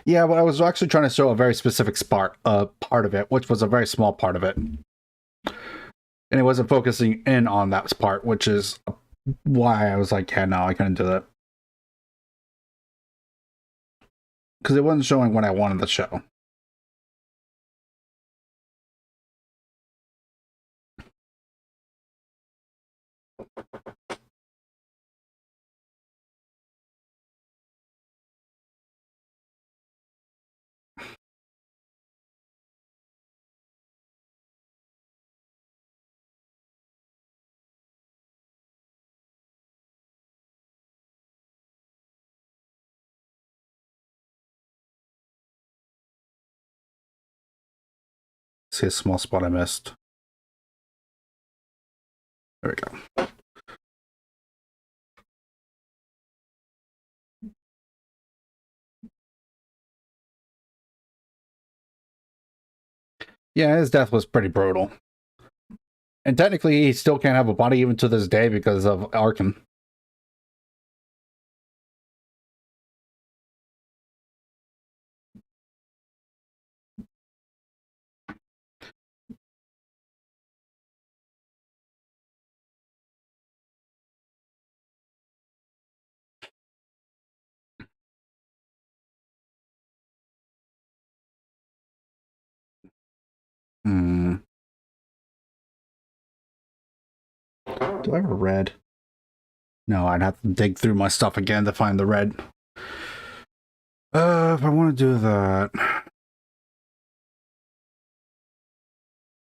Yeah, but I was actually trying to show a very specific part of it, which was a very small part of it. And it wasn't focusing in on that part, which is why I was like, yeah, no, I couldn't do that. Because it wasn't showing what I wanted to show. See a small spot I missed. There we go. Yeah, his death was pretty brutal. And technically, he still can't have a body even to this day because of Arkin. Hmm. Do I have a red? No, I'd have to dig through my stuff again to find the red. If I want to do that...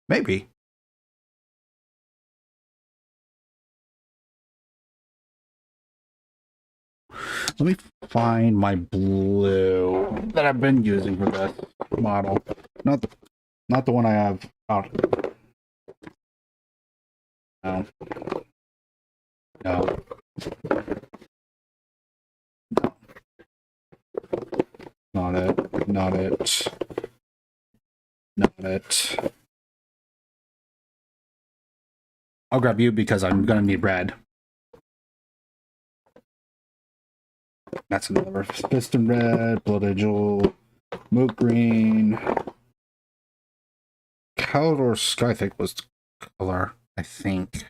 Maybe. Let me find my blue that I've been using for this model. Not the one I have out. No. No. Not it. Not it. Not it. I'll grab you because I'm gonna need red. That's another piston red, blood angel, moot green. Calidor Sky, I think, was the color, I think.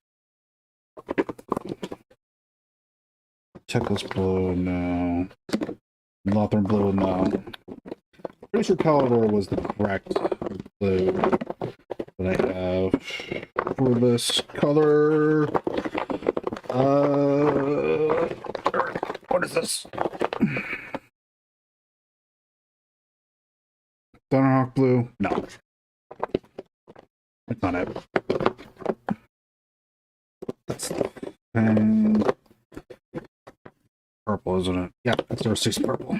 Checklist blue, no. Lothern blue, no. Pretty sure Calidor was the correct blue that I have for this color. What is this? Thunderhawk blue? No. That's not it. That's purple, isn't it? Yeah, that's our 6 purple.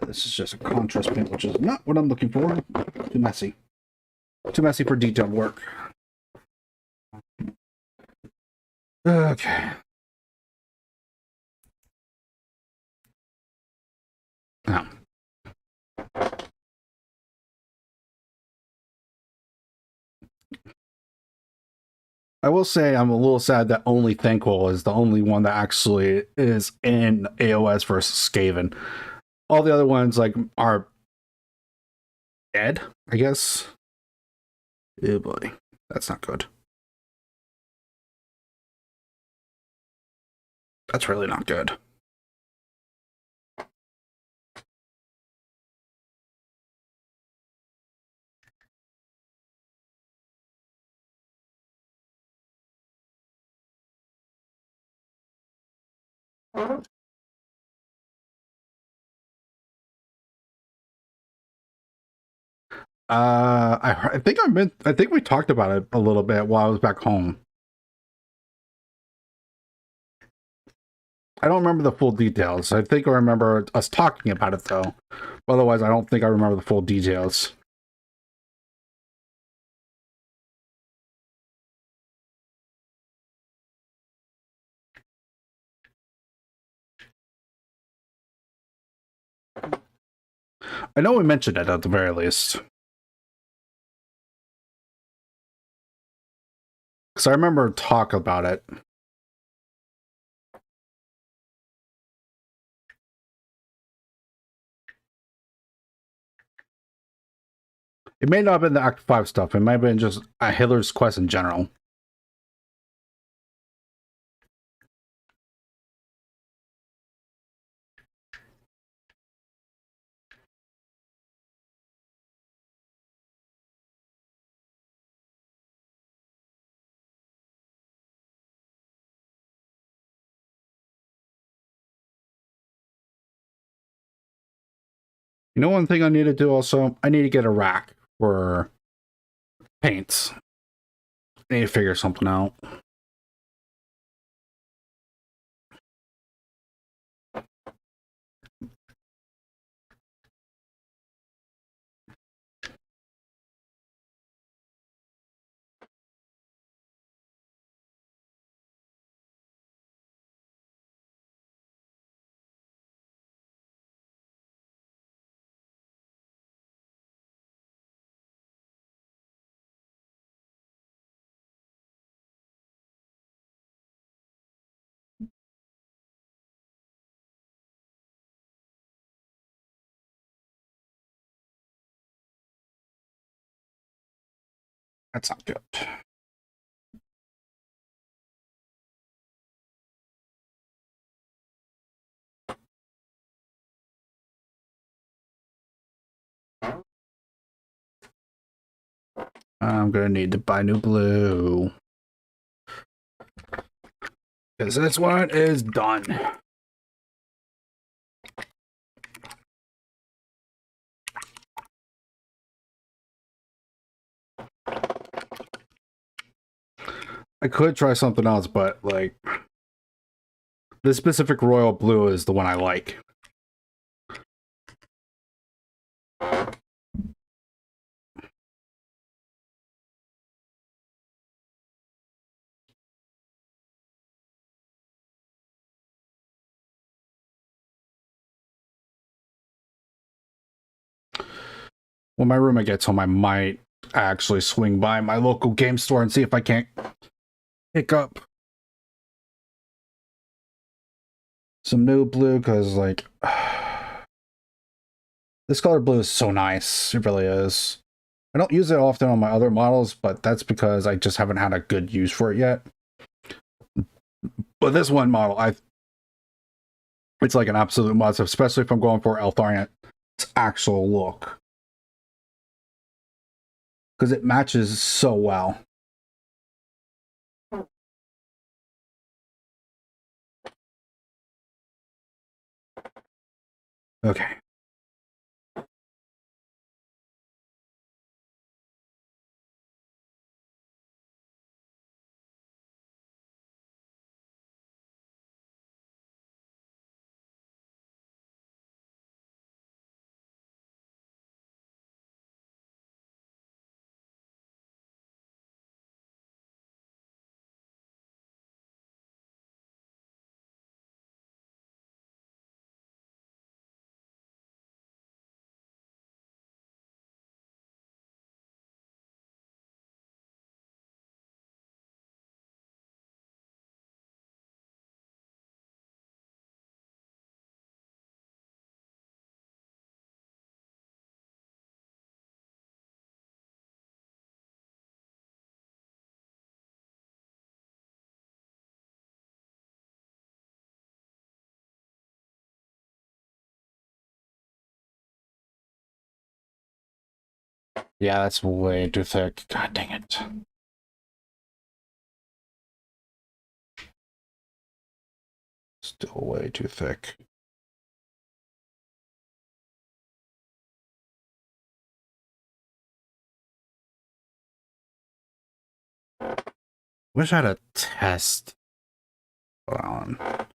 This is just a contrast paint, which is not what I'm looking for. Too messy. Too messy for detailed work. Okay. Now. I will say I'm a little sad that only Thankful is the only one that actually is in AoS versus Skaven. All the other ones are dead, I guess. Oh boy, that's not good. That's really not good. I think we talked about it a little bit while I was back home. I don't remember the full details. I think I remember us talking about it though. Otherwise, I don't think I remember the full details. I know we mentioned it at the very least. Because I remember talk about it. It may not have been the Act 5 stuff. It might have been just Hitler's Quest in general. You know one thing I need to do also? I need to get a rack for paints. I need to figure something out. That's not good. I'm gonna need to buy new blue. Because this one is done. I could try something else, but like this specific royal blue is the one I like. When my roommate gets home, I might actually swing by my local game store and see if I can't pick up some new blue, because like this color blue is so nice. It really is. I don't use it often on my other models, but that's because I just haven't had a good use for it yet. But this one model, it's like an absolute must, especially if I'm going for Eltharian, its actual look. Because it matches so well. Okay. Yeah, that's way too thick. God dang it. Still way too thick. Wish I had a test. Hold on.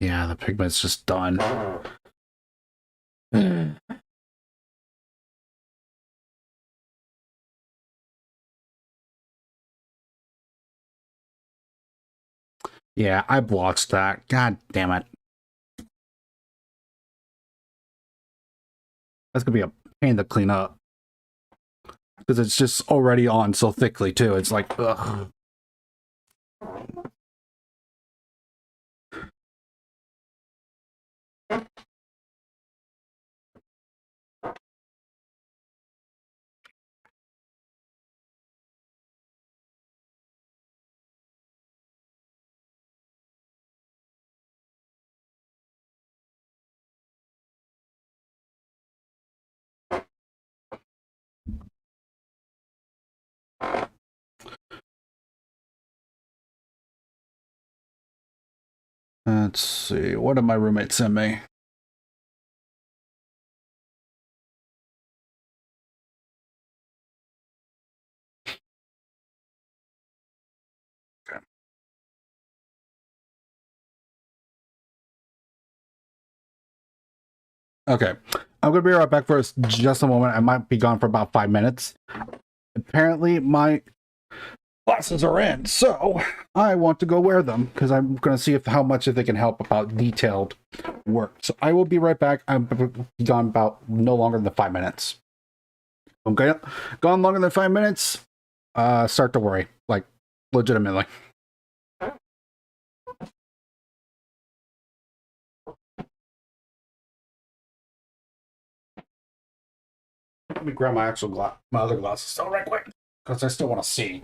Yeah, the pigment's just done. Yeah, I blotched that. God damn it. That's gonna be a pain to clean up. Because it's just already on so thickly, too. It's like, ugh. Let's see. What did my roommate send me? Okay. I'm gonna be right back for just a moment. I might be gone for about 5 minutes. Apparently, my glasses are in, so I want to go wear them because I'm gonna see if how much if they can help about detailed work. So I will be right back. I'm gone about no longer than 5 minutes. Okay, gone longer than 5 minutes. Start to worry, like legitimately. Let me grab my actual my other glasses still right quick because I still want to see.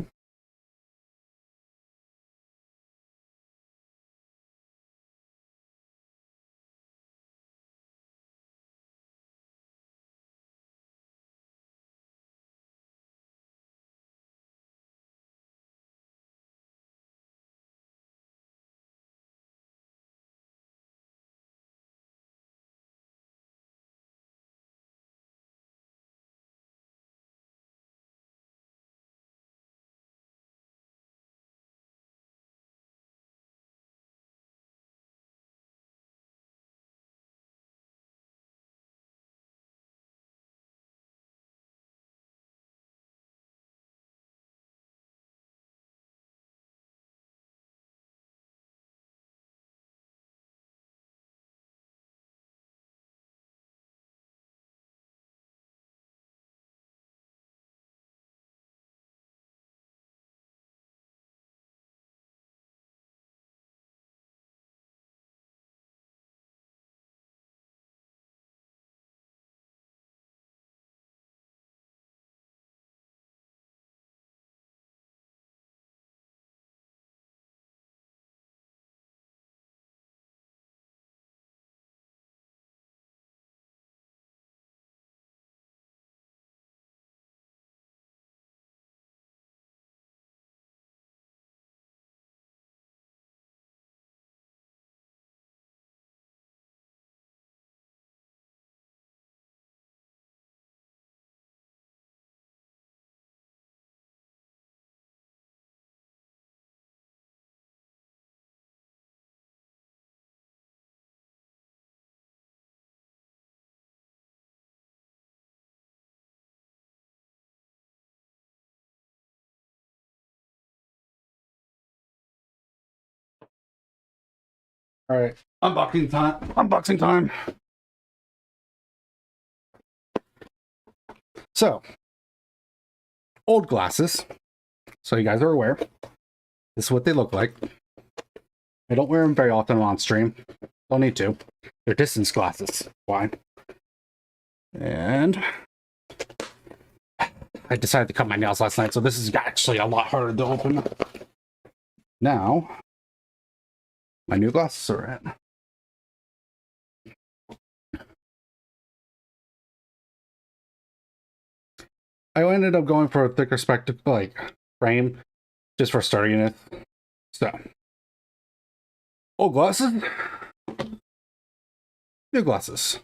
All right, unboxing time. Unboxing time. So, old glasses. So you guys are aware. This is what they look like. I don't wear them very often on stream. Don't need to. They're distance glasses. Why? And I decided to cut my nails last night, so this is actually a lot harder to open. Now, my new glasses are in. I ended up going for a thicker spectacle, like frame, just for starting it. So, old glasses, new glasses.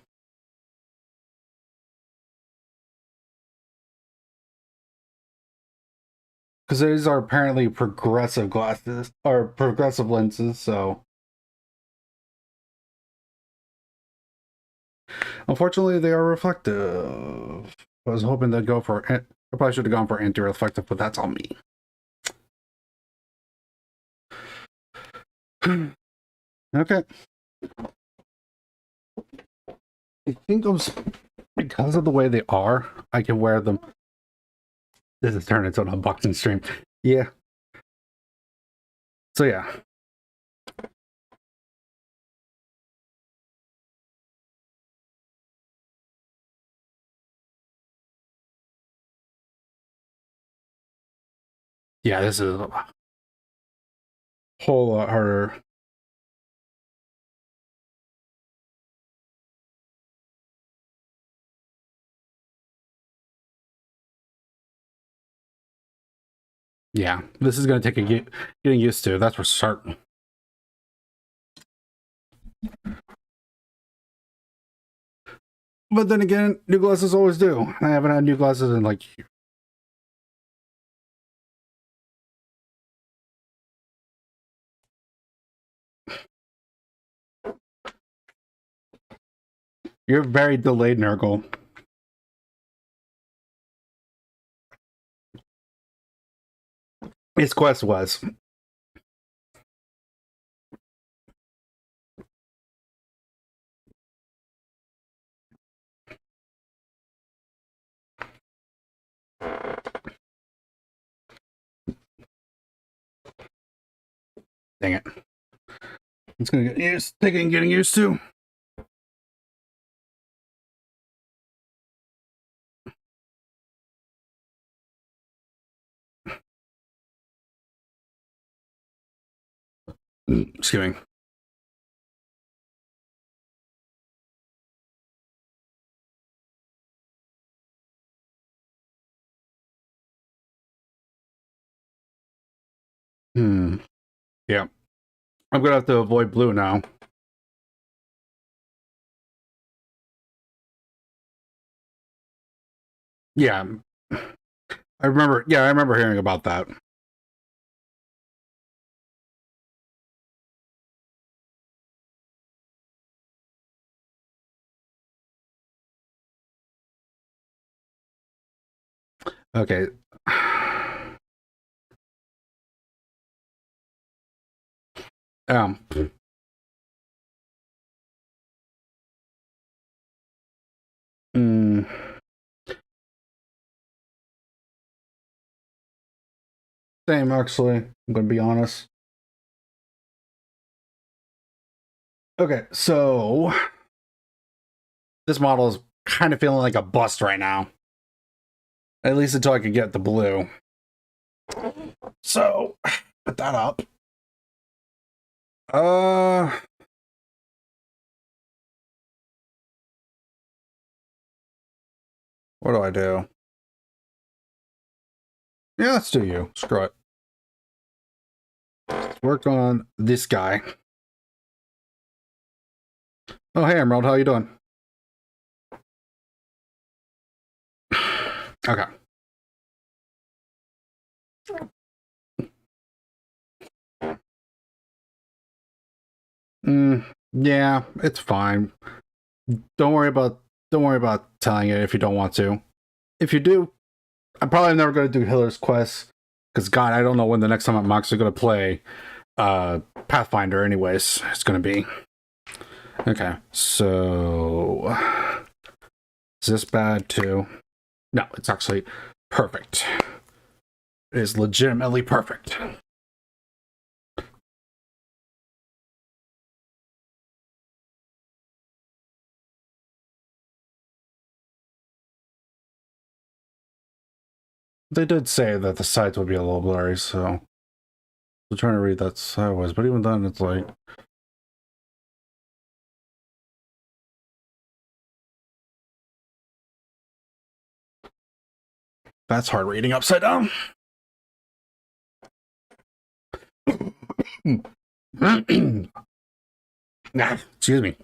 Because these are apparently progressive glasses, or progressive lenses, so. Unfortunately, they are reflective. I was hoping they'd go for, I probably should have gone for anti-reflective, but that's on me. Okay. I think because of the way they are, I can wear them. This is turning into an unboxing stream. Yeah. So yeah. Yeah, this is a whole lot harder. Yeah, this is going to take getting used to. That's for certain. But then again, new glasses always do. I haven't had new glasses in like You're very delayed, Nurgle. His quest was. Dang it. It's gonna get used, taking getting used to. Excuse me. Yeah. I'm gonna have to avoid blue now. Yeah. I remember hearing about that. Okay. Um mm, Same actually. I'm gonna be honest. Okay, so this model is kind of feeling like a bust right now. At least until I can get the blue. So put that up. Uh what do I do? Yeah, let's do you. Screw it. Let's work on this guy. Oh hey Emerald, how you doing? Okay. Yeah, it's fine. Don't worry about telling it if you don't want to. If you do, I'm probably never going to do Hiller's quest because God, I don't know when the next time I'm actually going to play Pathfinder. Anyways, it's going to be okay. So is this bad too? No, it's actually perfect. It is legitimately perfect. They did say that the sides would be a little blurry, so I'm trying to read that sideways, but even then, it's like that's hard reading upside down. Excuse me.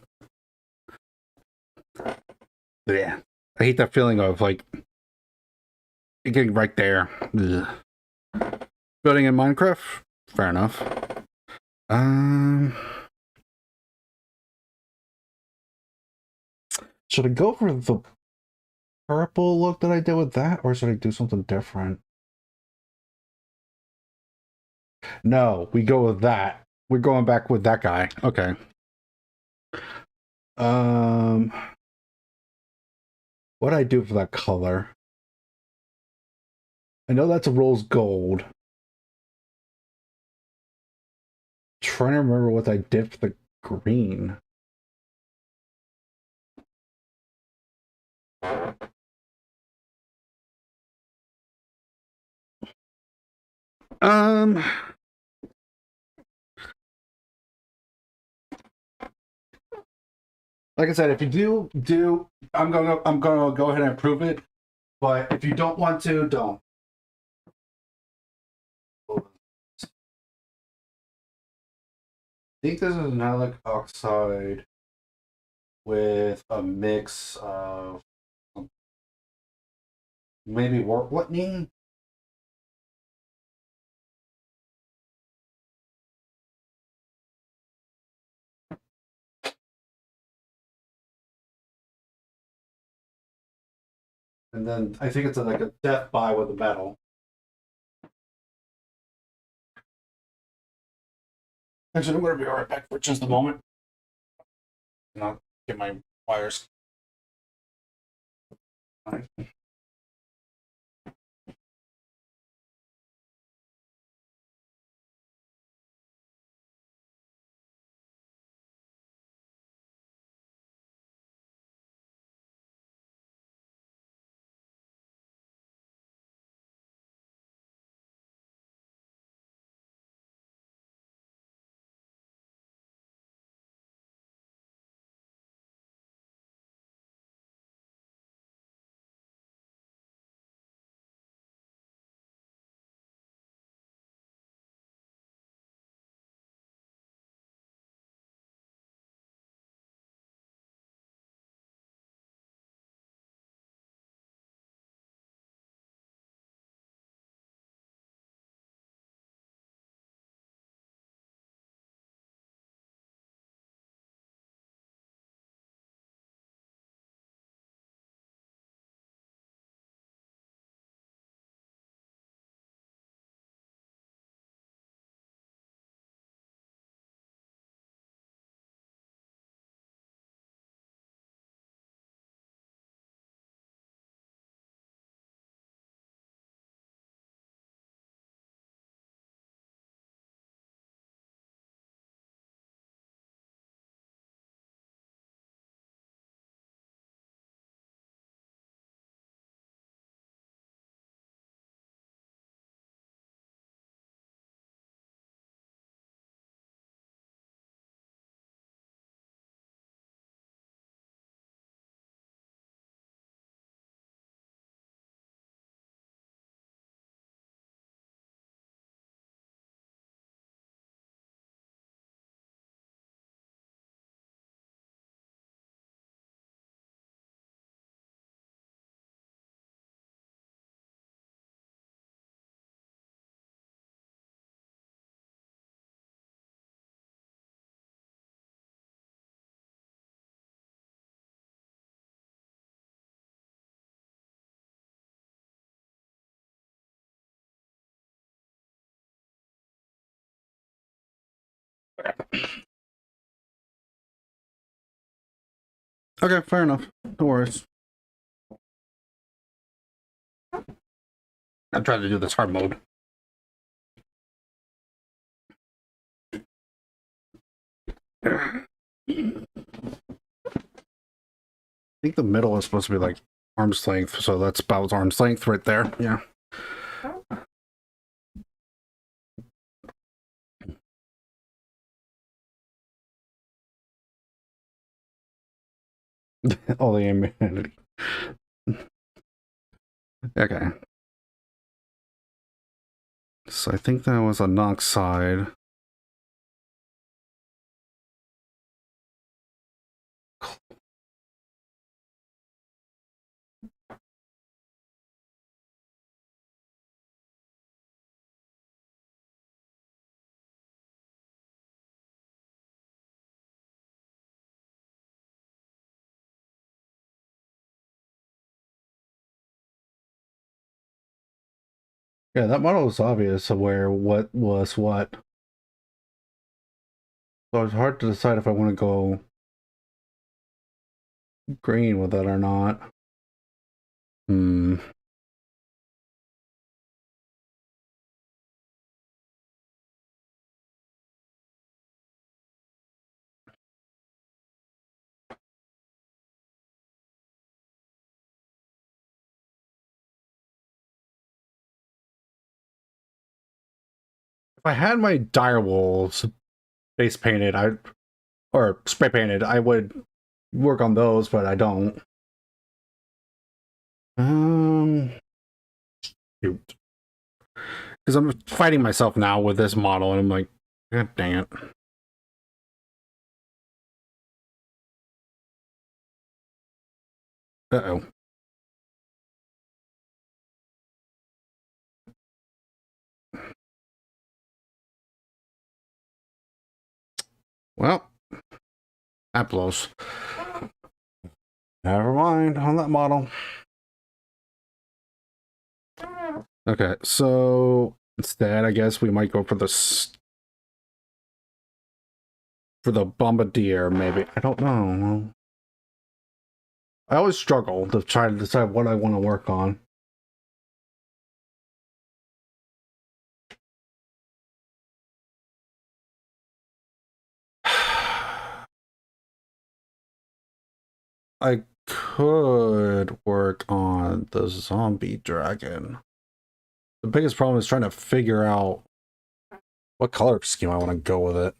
Yeah, I hate that feeling of like getting right there. Ugh. Building in Minecraft, fair enough. Um, should I go for the purple look that I did with that, or should I do something different? No, we go with that. We're going back with that guy. Okay. Um, what do I do for that color? I know that's a rose gold. Trying to remember what I did for the green. Um, like I said, if you do, I'm gonna go ahead and approve it. But if you don't want to, don't. I think this is an alloy oxide with a mix of maybe warp lightning. And then I think it's like a death buy with the metal. Actually, I'm going to be right back for just a moment. And I'll get my wires. All right. Okay, fair enough. No worries. I'm trying to do this hard mode. I think the middle is supposed to be like arm's length, so that's about arm's length right there. Yeah. All the immunity. Okay. So I think that was a knock side. Yeah, that model was obvious of where what was what. So it's hard to decide if I want to go green with that or not. Hmm. If I had my dire wolves base painted, I or spray painted, I would work on those, but I don't. Shoot. Because I'm fighting myself now with this model, and I'm like, God dang it. Uh-oh. Well, that blows. Never mind on that model. Okay, so instead, I guess we might go for the bombardier. Maybe I don't know. I always struggle to try to decide what I want to work on. I could work on the zombie dragon. The biggest problem is trying to figure out what color scheme I want to go with it.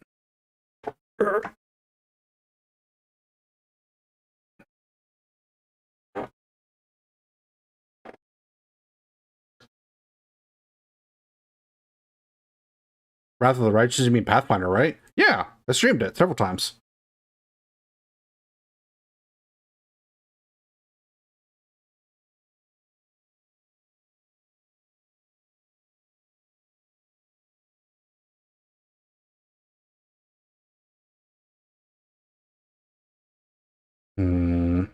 Wrath of the Righteous, you mean Pathfinder, right? Yeah, I streamed it several times. Hmm.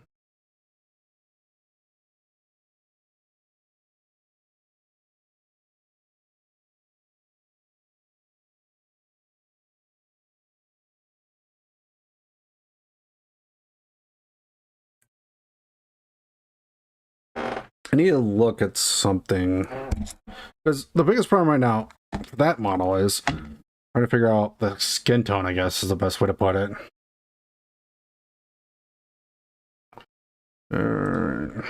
I need to look at something. Because the biggest problem right now for that model is trying to figure out the skin tone, I guess, is the best way to put it. Uh,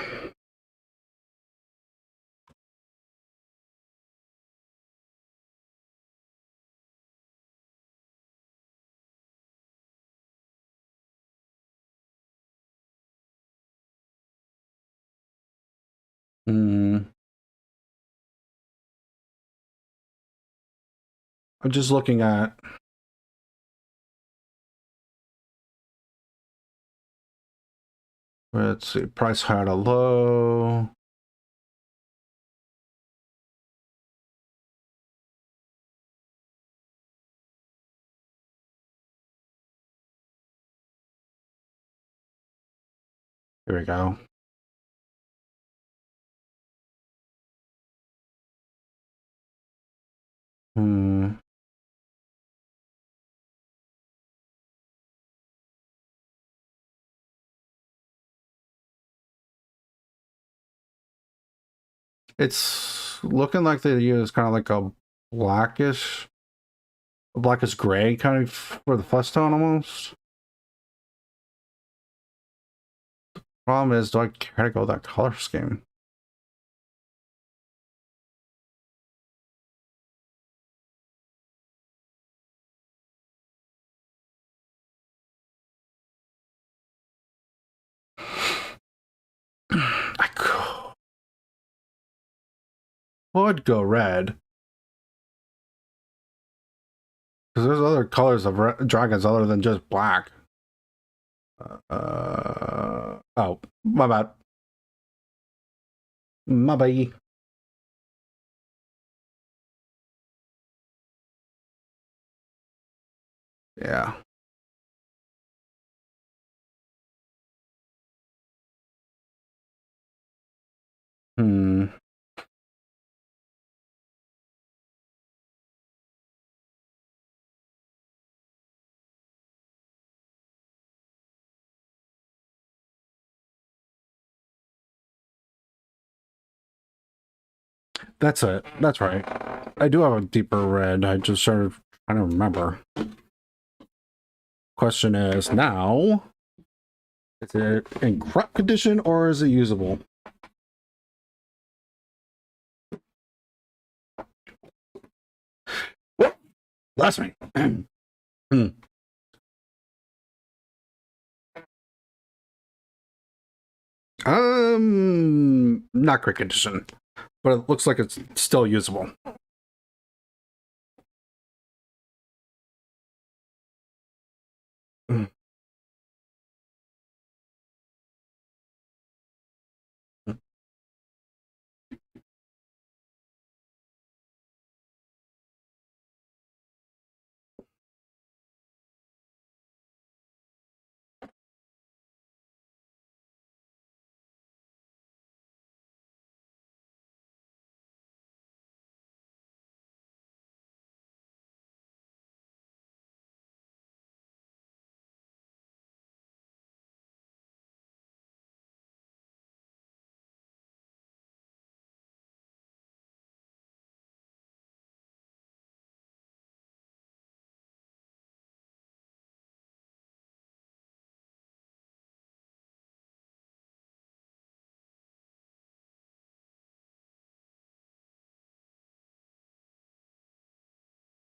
hmm. I'm just looking at. Let's see, price high to low. Here we go. Hmm. It's looking like they use kind of like a blackish gray kind of for the flesh tone almost. Problem is, do I care to go that color scheme? I could go red. Because there's other colors of dragons other than just black. Oh, my bad. My bad. Yeah. Hmm. That's it. That's right. I do have a deeper red. I just started trying to remember. Question is now, is it in corrupt condition or is it usable? Whoop! Bless me. Hmm. Not great condition, but it looks like it's still usable. Hmm.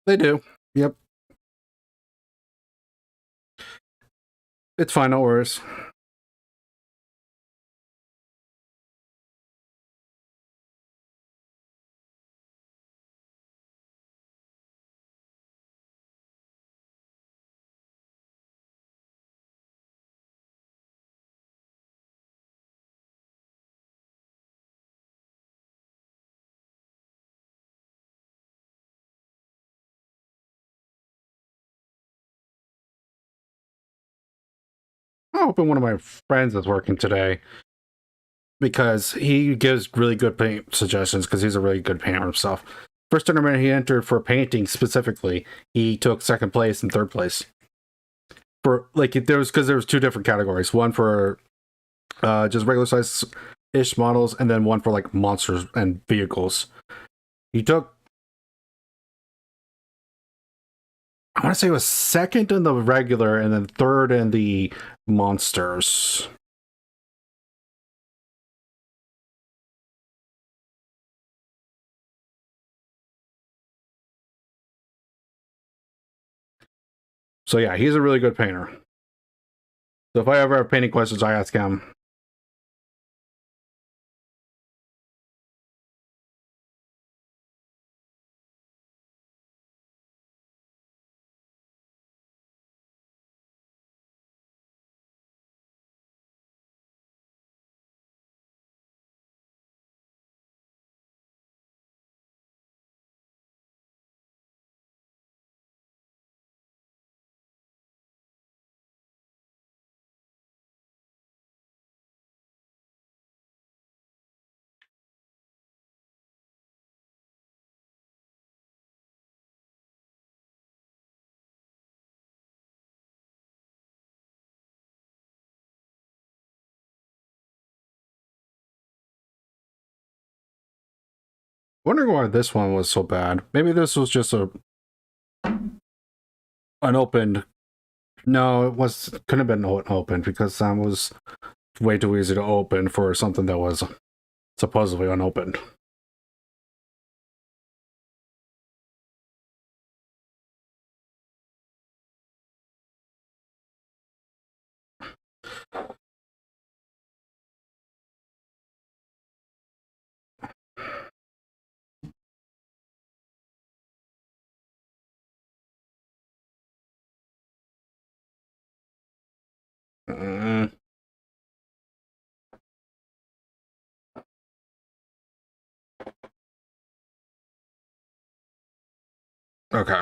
They do. Yep. It's fine, no worries. I'm hoping one of my friends is working today because he gives really good paint suggestions because he's a really good painter himself. First tournament he entered for painting specifically, he took second place and third place. For like there was because there was two different categories, one for just regular size ish models, and then one for like monsters and vehicles. He took, I want to say it was second in the regular and then third in the monsters. So yeah, he's a really good painter. So if I ever have painting questions, I ask him. Wondering why this one was so bad. Maybe this was just a unopened. No, it was couldn't have been opened because that was way too easy to open for something that was supposedly unopened. Mm, okay.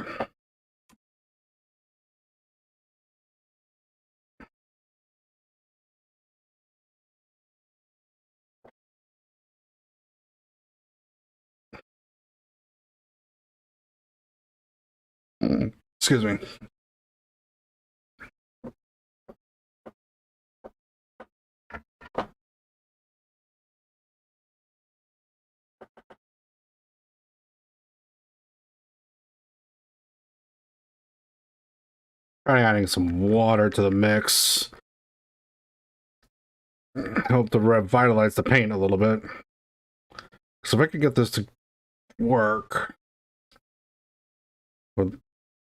Excuse me. Trying adding some water to the mix. Help to revitalize the paint a little bit. So if I could get this to work, would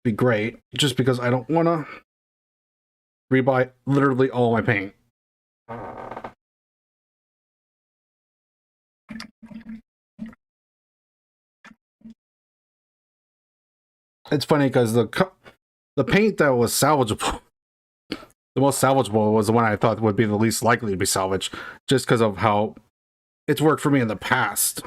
be great. Just because I don't want to rebuy literally all my paint. It's funny because the paint that was salvageable, the most salvageable was the one I thought would be the least likely to be salvaged, just because of how it's worked for me in the past.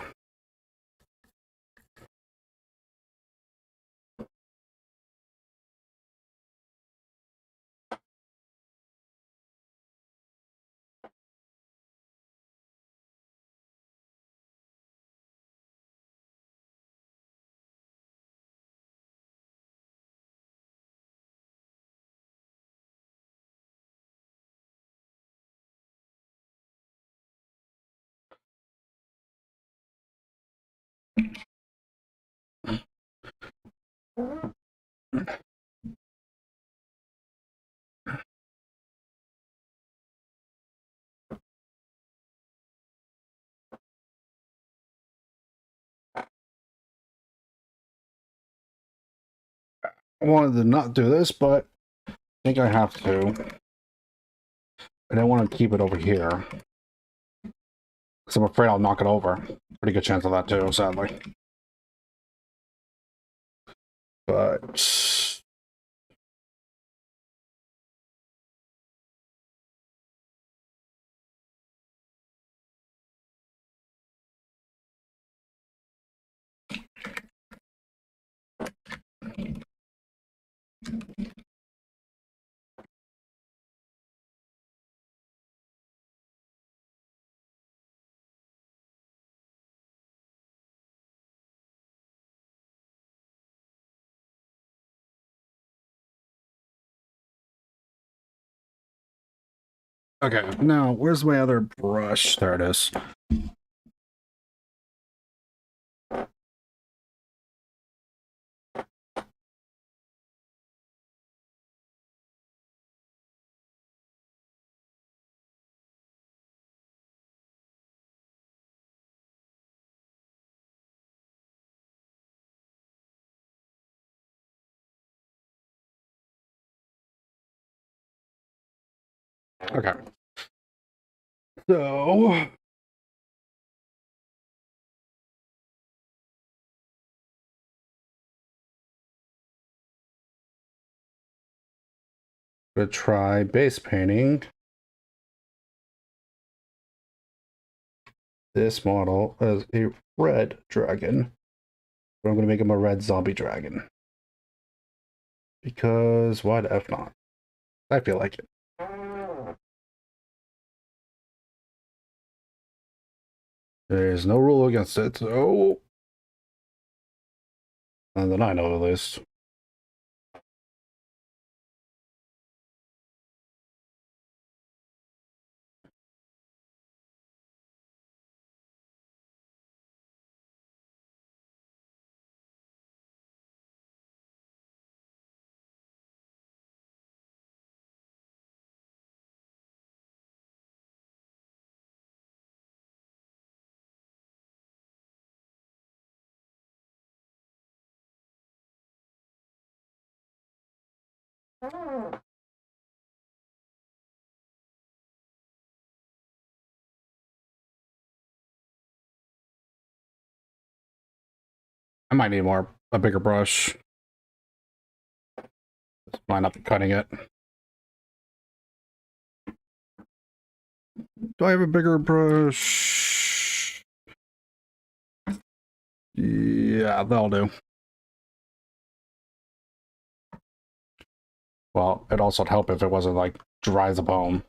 I wanted to not do this, but I think I have to. And I want to keep it over here. Because I'm afraid I'll knock it over. Pretty good chance of that too, sadly. But... Okay, now, where's my other brush? There it is. Okay. So... I'm gonna try base painting this model as a red dragon. But I'm gonna make him a red zombie dragon. Because why the F not? I feel like it. There's no rule against it, so... And then I know at least. I might need a bigger brush. Just might not be cutting it. Do I have a bigger brush? Yeah, that'll do. Well, it'd also help if it wasn't like dry as a bone.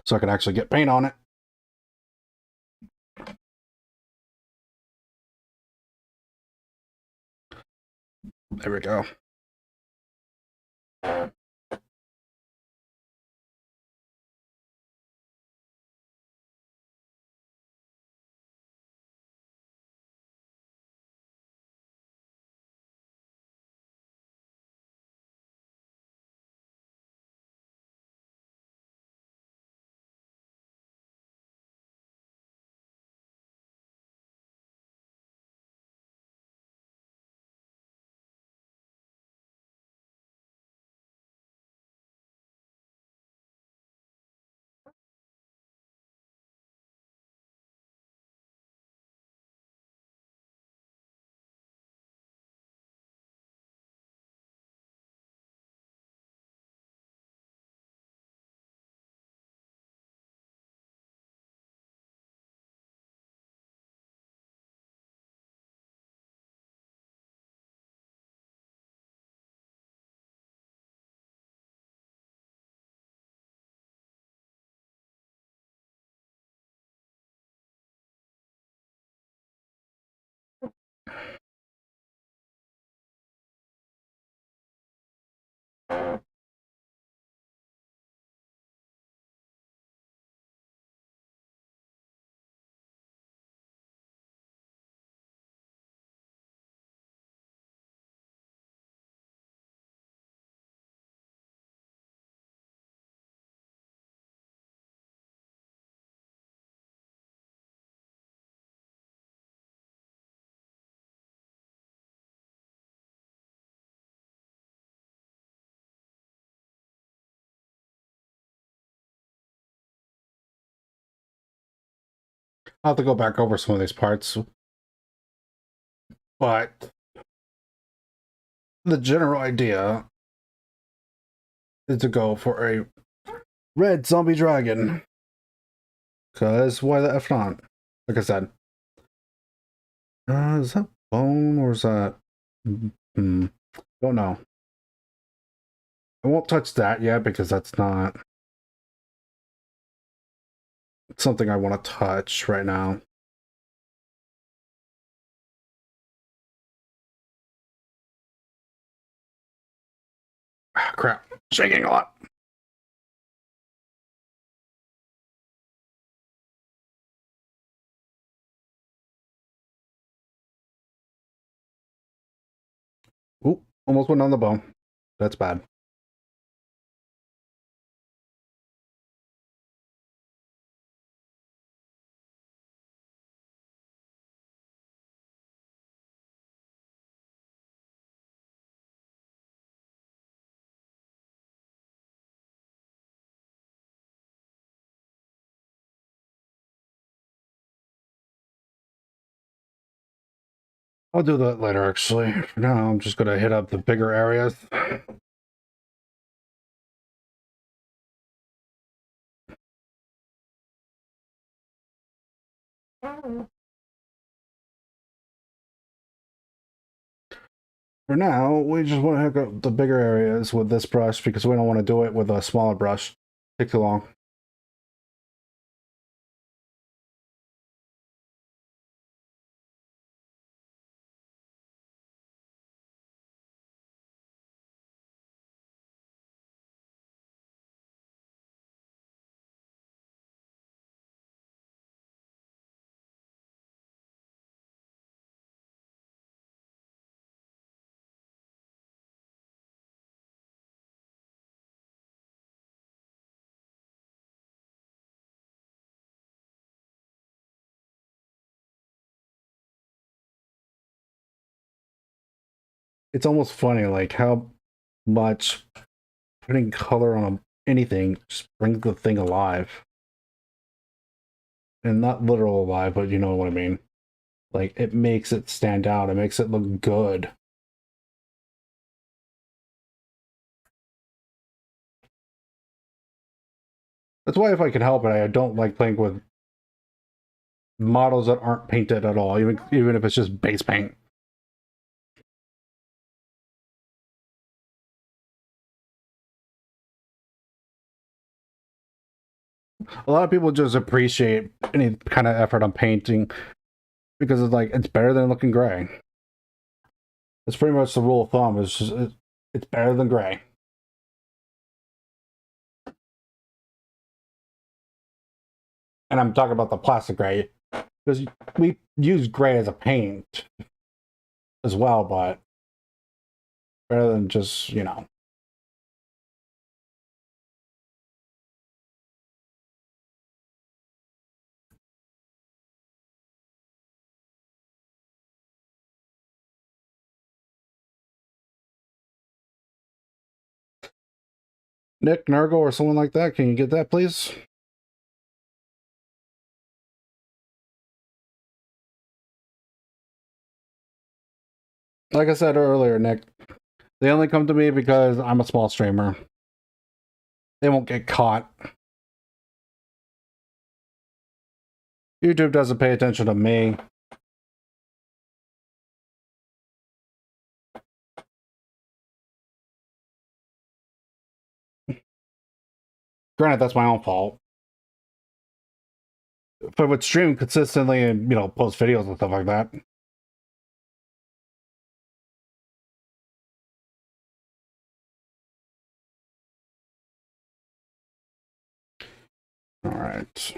So I can actually get paint on it. There we go. I'll have to go back over some of these parts. But the general idea is to go for a red zombie dragon. Because why the F not? Like I said. Is that bone or is that... Don't know. I won't touch that yet because that's not something I want to touch right now. Ah, crap. Shaking a lot. Oop, almost went on the bone. That's bad. I'll do that later, actually. For now, I'm just going to hit up the bigger areas. For now, we just want to hook up the bigger areas with this brush because we don't want to do it with a smaller brush. Take too long. It's almost funny, like how much putting color on anything just brings the thing alive. And not literal alive, but you know what I mean. Like, it makes it stand out. It makes it look good. That's why if I can help it, I don't like playing with models that aren't painted at all, even if it's just base paint. A lot of people just appreciate any kind of effort on painting because it's like it's better than looking gray. That's pretty much the rule of thumb. It's better than gray. And I'm talking about the plastic gray because we use gray as a paint as well, but better than just, you know. Nick Nurgle or someone like that, can you get that, please? Like I said earlier, Nick, they only come to me because I'm a small streamer. They won't get caught. YouTube doesn't pay attention to me. Granted, that's my own fault. If I would stream consistently and, you know, post videos and stuff like that. All right.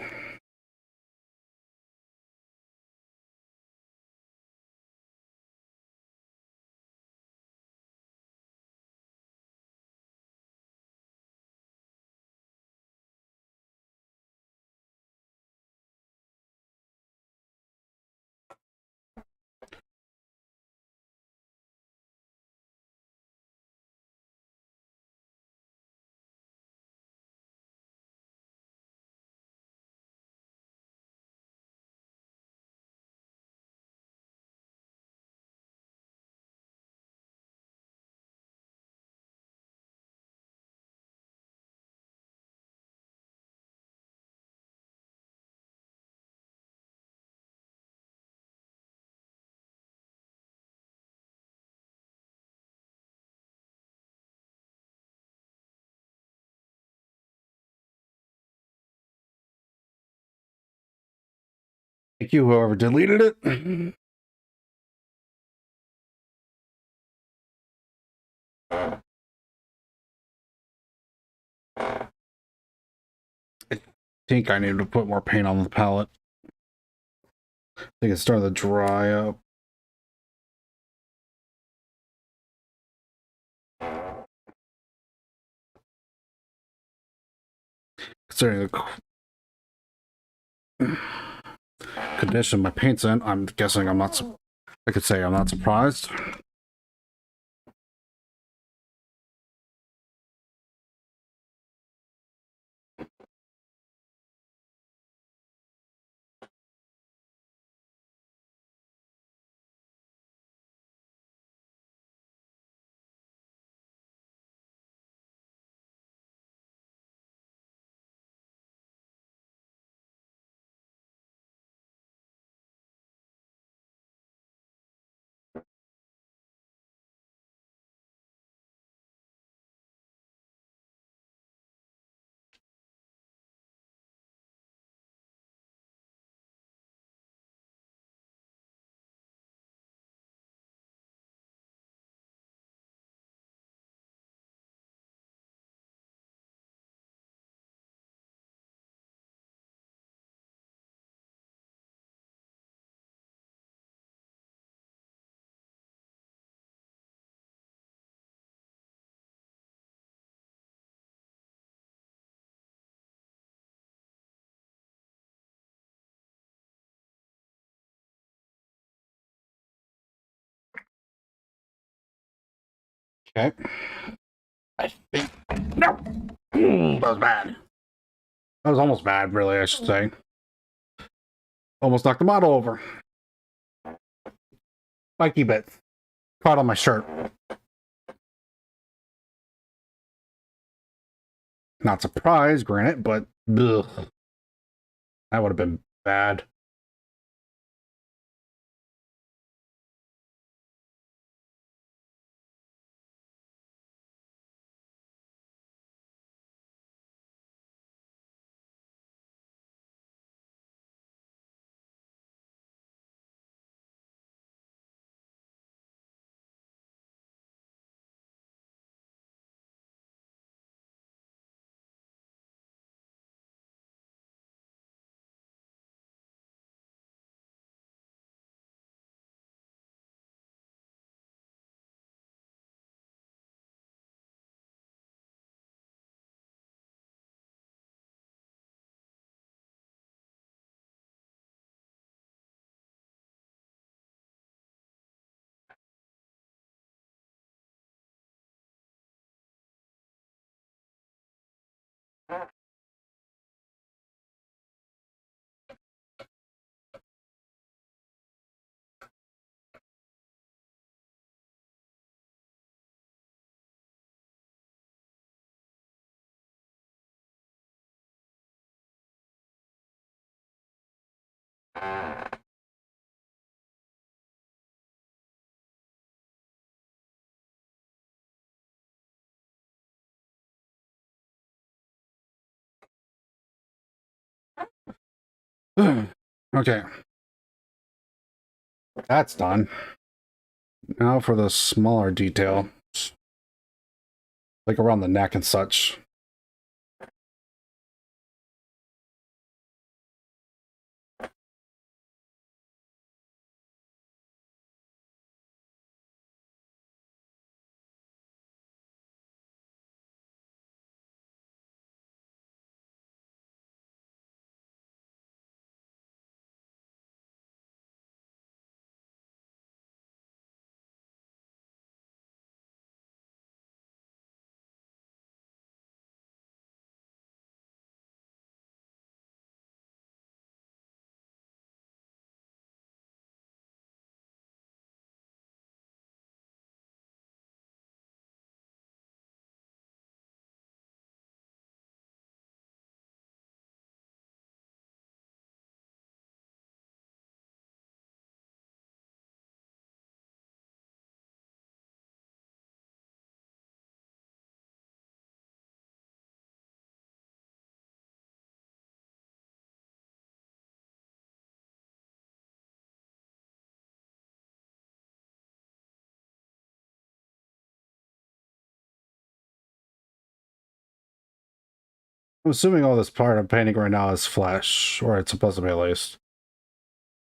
Thank you, whoever deleted it. I think I need to put more paint on the palette. I think it's starting to dry up. Considering the condition my paint's in, I'm guessing I'm not. I could say I'm not surprised. Okay. I think. No! That was bad. That was almost bad, really, I should say. Almost knocked the model over. Spiky bits. Caught on my shirt. Not surprised, granted, but ugh. That would have been bad. Okay. That's done. Now for the smaller detail. Like around the neck and such. I'm assuming all this part I'm painting right now is flesh, or it's supposed to be at least.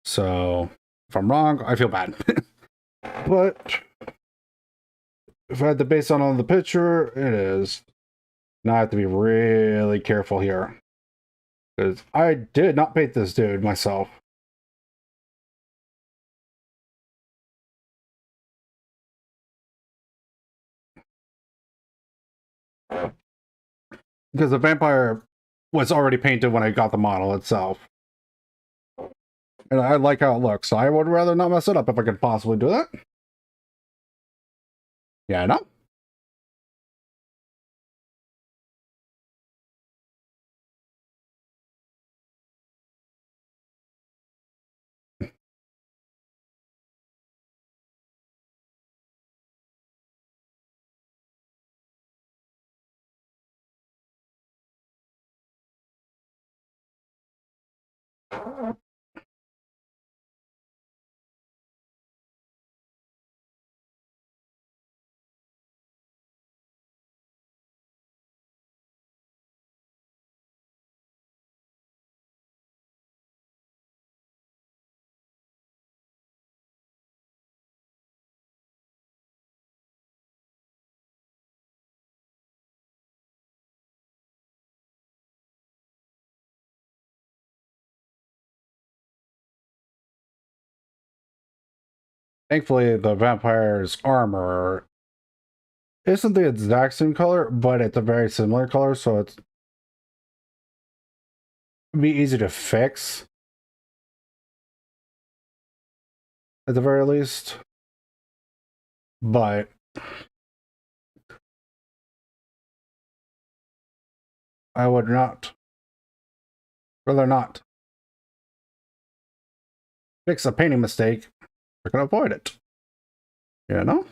So if I'm wrong, I feel bad. But if I had to base on the picture, it is. Now I have to be really careful here. Because I did not paint this dude myself. Because the vampire was already painted when I got the model itself. And I like how it looks, so I would rather not mess it up if I could possibly do that. Yeah, no. Thankfully, the vampire's armor isn't the exact same color, but it's a very similar color, so it's be easy to fix at the very least. But I would rather not fix a painting mistake. I can avoid it. You know?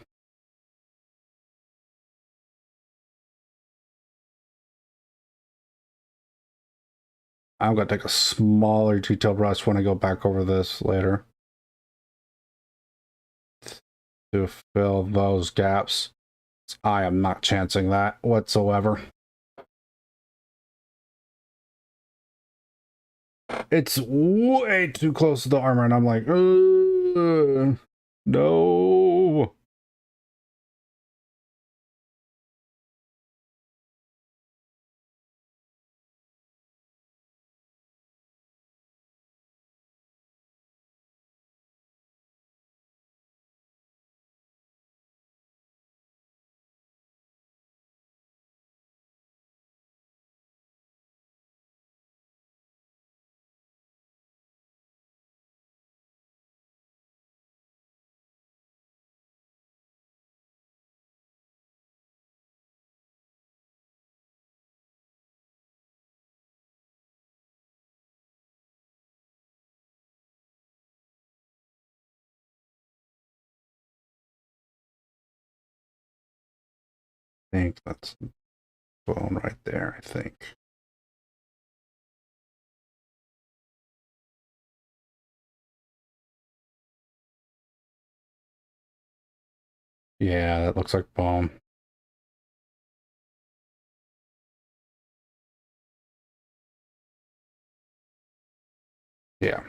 I'm gonna take a smaller detail brush when I go back over this later to fill those gaps. I am not chancing that whatsoever. It's way too close to the armor, and I'm like, no. I think that's bone right there, I think. Yeah, that looks like bone. Yeah.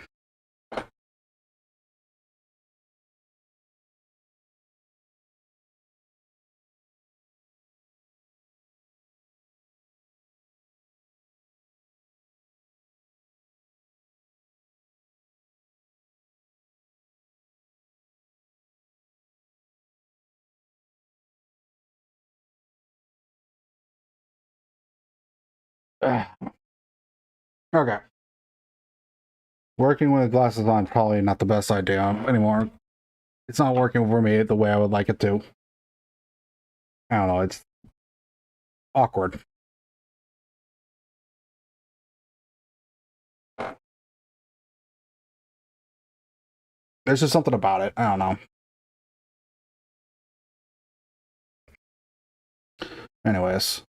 Okay. Working with glasses on probably not the best idea anymore. It's not working for me the way I would like it to. I don't know, it's awkward. There's just something about it. I don't know. Anyways.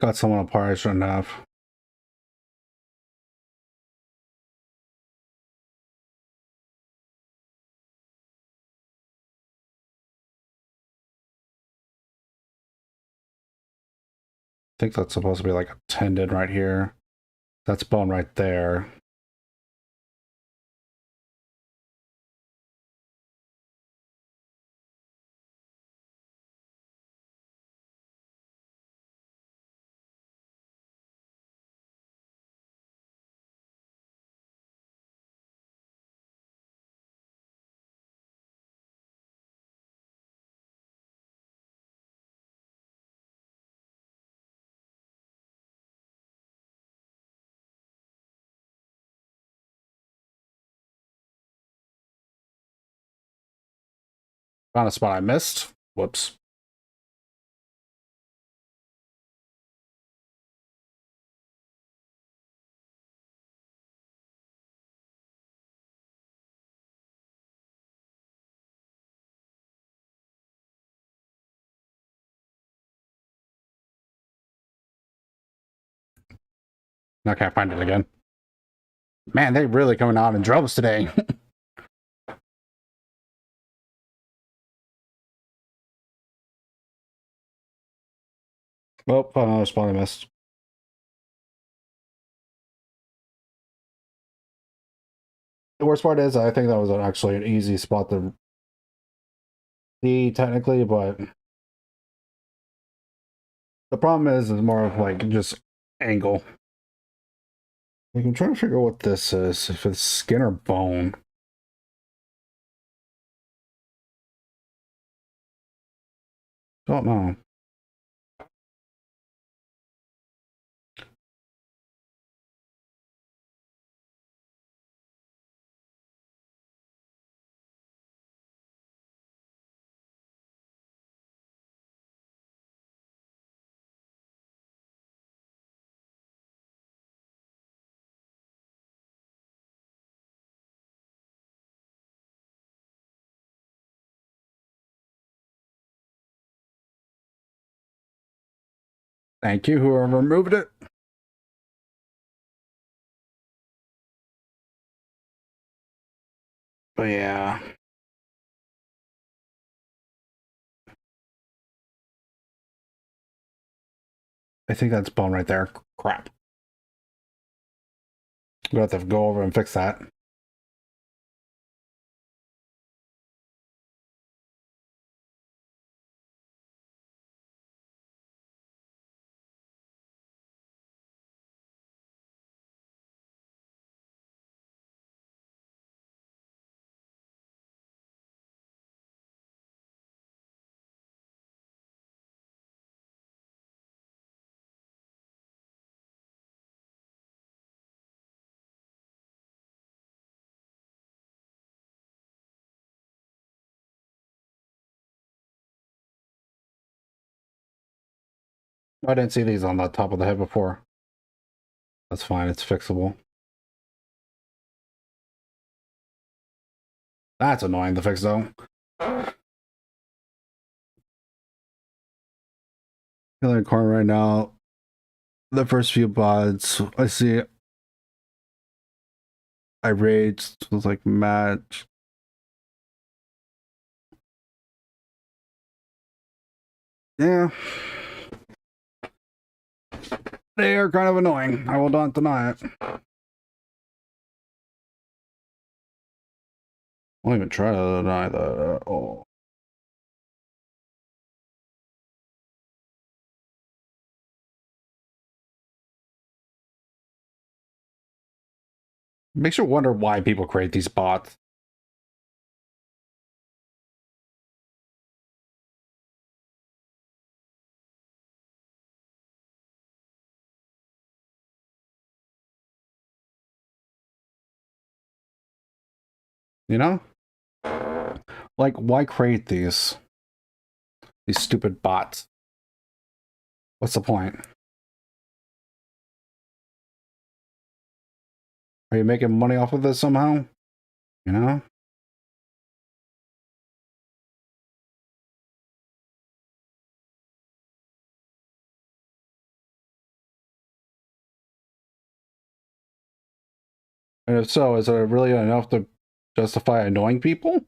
Got someone apart I shouldn't have. I think that's supposed to be like a tendon right here. That's bone right there. Found a spot I missed. Whoops. Now I can't find it again. Man, they really coming out in droves today. Well, found another spot I missed. The worst part is I think that was actually an easy spot to see technically, but the problem is more of like just angle. Like, I'm trying to figure out what this is, if it's skin or bone. Don't know. Thank you, whoever removed it. But yeah. I think that's bone right there. Crap. We'll have to go over and fix that. I didn't see these on the top of the head before. That's fine, it's fixable. That's annoying to fix though. In the corner right now, the first few bots, I see I raged, was like match. Yeah. They are kind of annoying. I will not deny it. I won't even try to deny that at all. Makes you wonder why people create these bots. You know? Like, why create these stupid bots? What's the point? Are you making money off of this somehow? You know? if so, is it really enough to justify annoying people?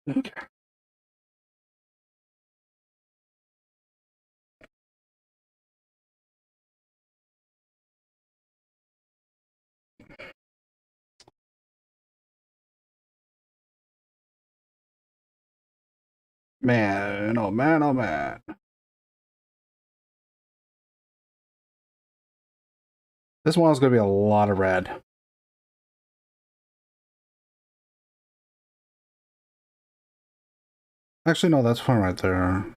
Okay. Man, oh man, oh man. This one's gonna be a lot of red. Actually, no, that's fine right there.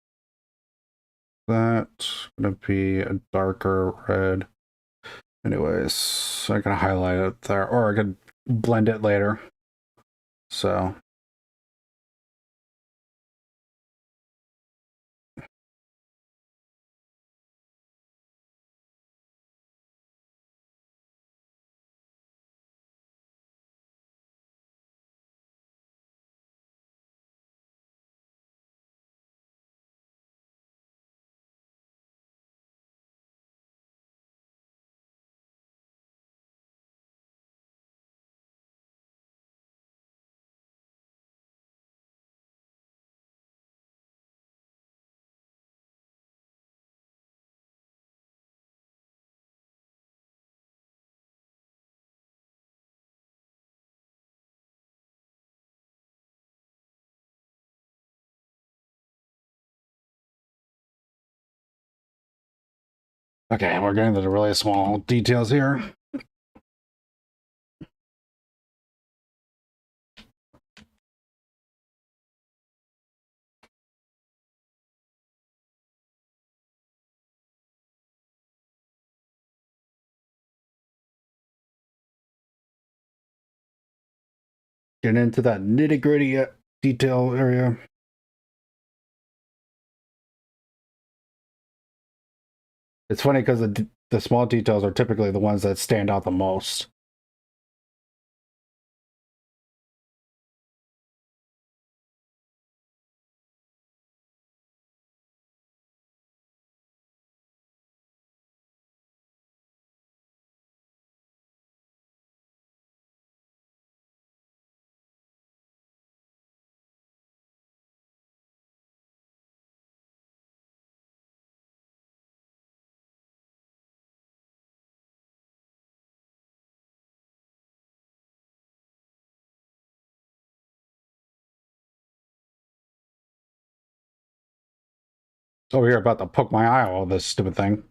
That's gonna be a darker red. Anyways, I can highlight it there, or I could blend it later. So, okay, we're getting to the really small details here. Getting into that nitty gritty detail area. It's funny because the small details are typically the ones that stand out the most. Over here about to poke my eye all this stupid thing.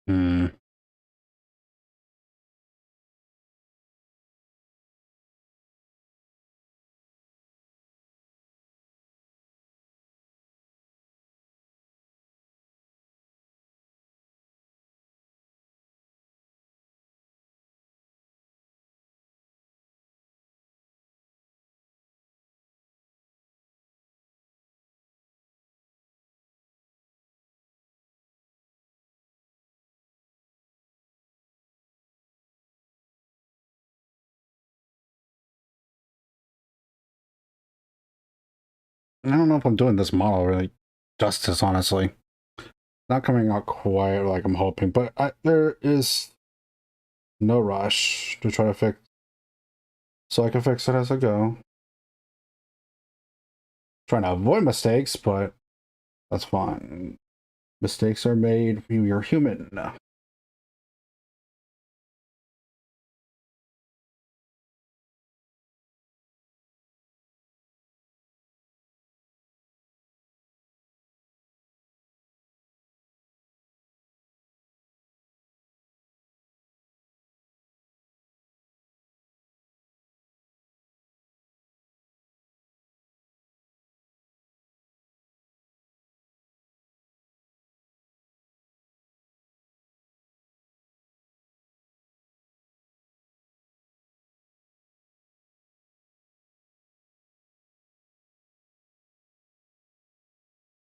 Hmm. I don't know if I'm doing this model really justice, honestly. Not coming out quite like I'm hoping, but there is no rush to try to fix, so I can fix it as I go. Trying to avoid mistakes, but that's fine. Mistakes are made. You're human.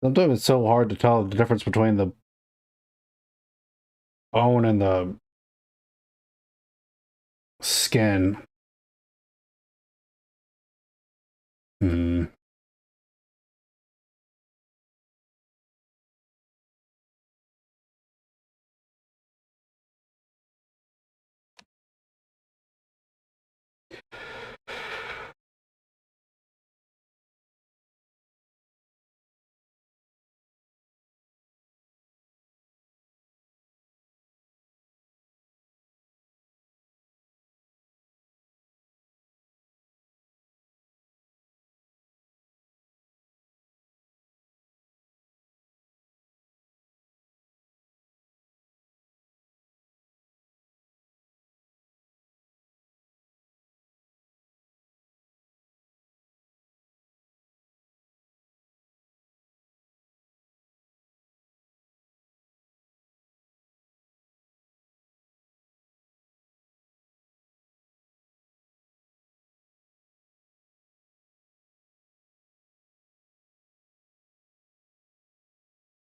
Sometimes it's so hard to tell the difference between the bone and the skin. Hmm.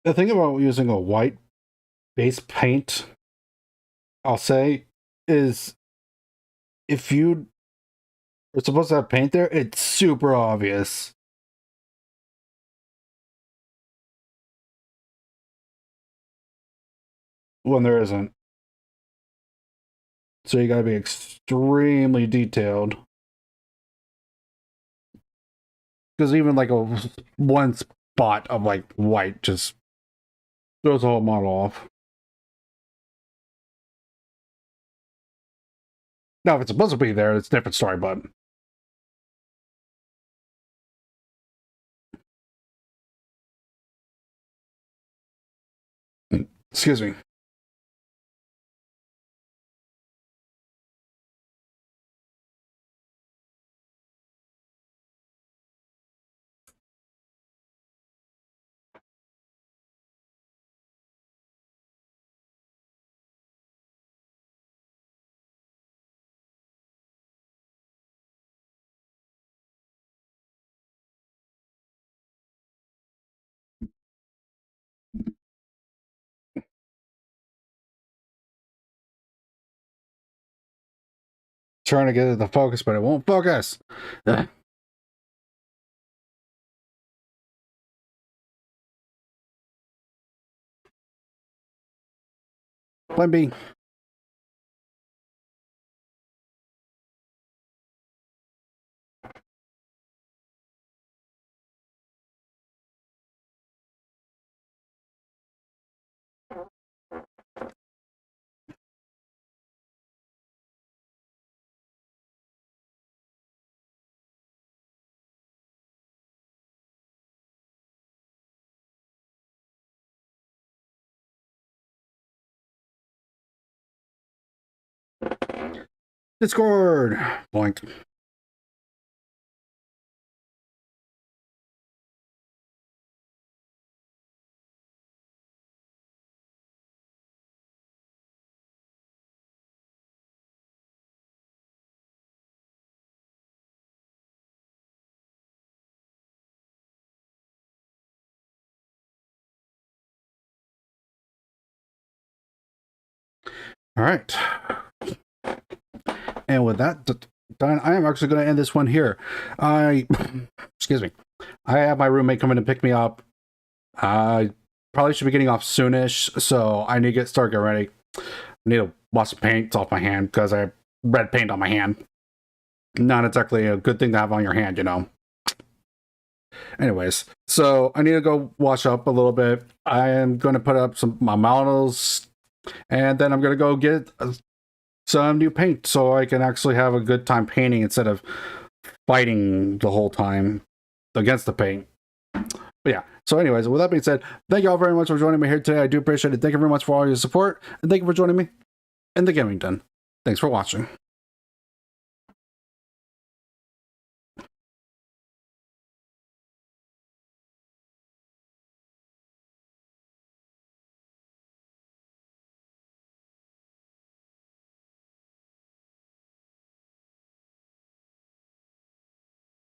The thing about using a white base paint, I'll say, is if you are supposed to have paint there, it's super obvious when there isn't. So you gotta be extremely detailed. Because even like a one spot of like white just throws the whole model off. Now, if it's supposed to be there, it's a different story, but excuse me. Trying to get it to focus, but it won't focus. Plan B. Discord! Blank. All right. And with that done, I am actually going to end this one here. Excuse me. I have my roommate coming to pick me up. I probably should be getting off soonish, so I need to start getting ready. I need to wash the paint off my hand because I have red paint on my hand. Not exactly a good thing to have on your hand, you know. Anyways, so I need to go wash up a little bit. I am going to put up my models, and then I'm going to go get some new paint so I can actually have a good time painting instead of fighting the whole time against the paint. But yeah, so anyways, with that being said, thank you all very much for joining me here today. I do appreciate it. Thank you very much for all your support, and thank you for joining me in the gaming den. Thanks for watching.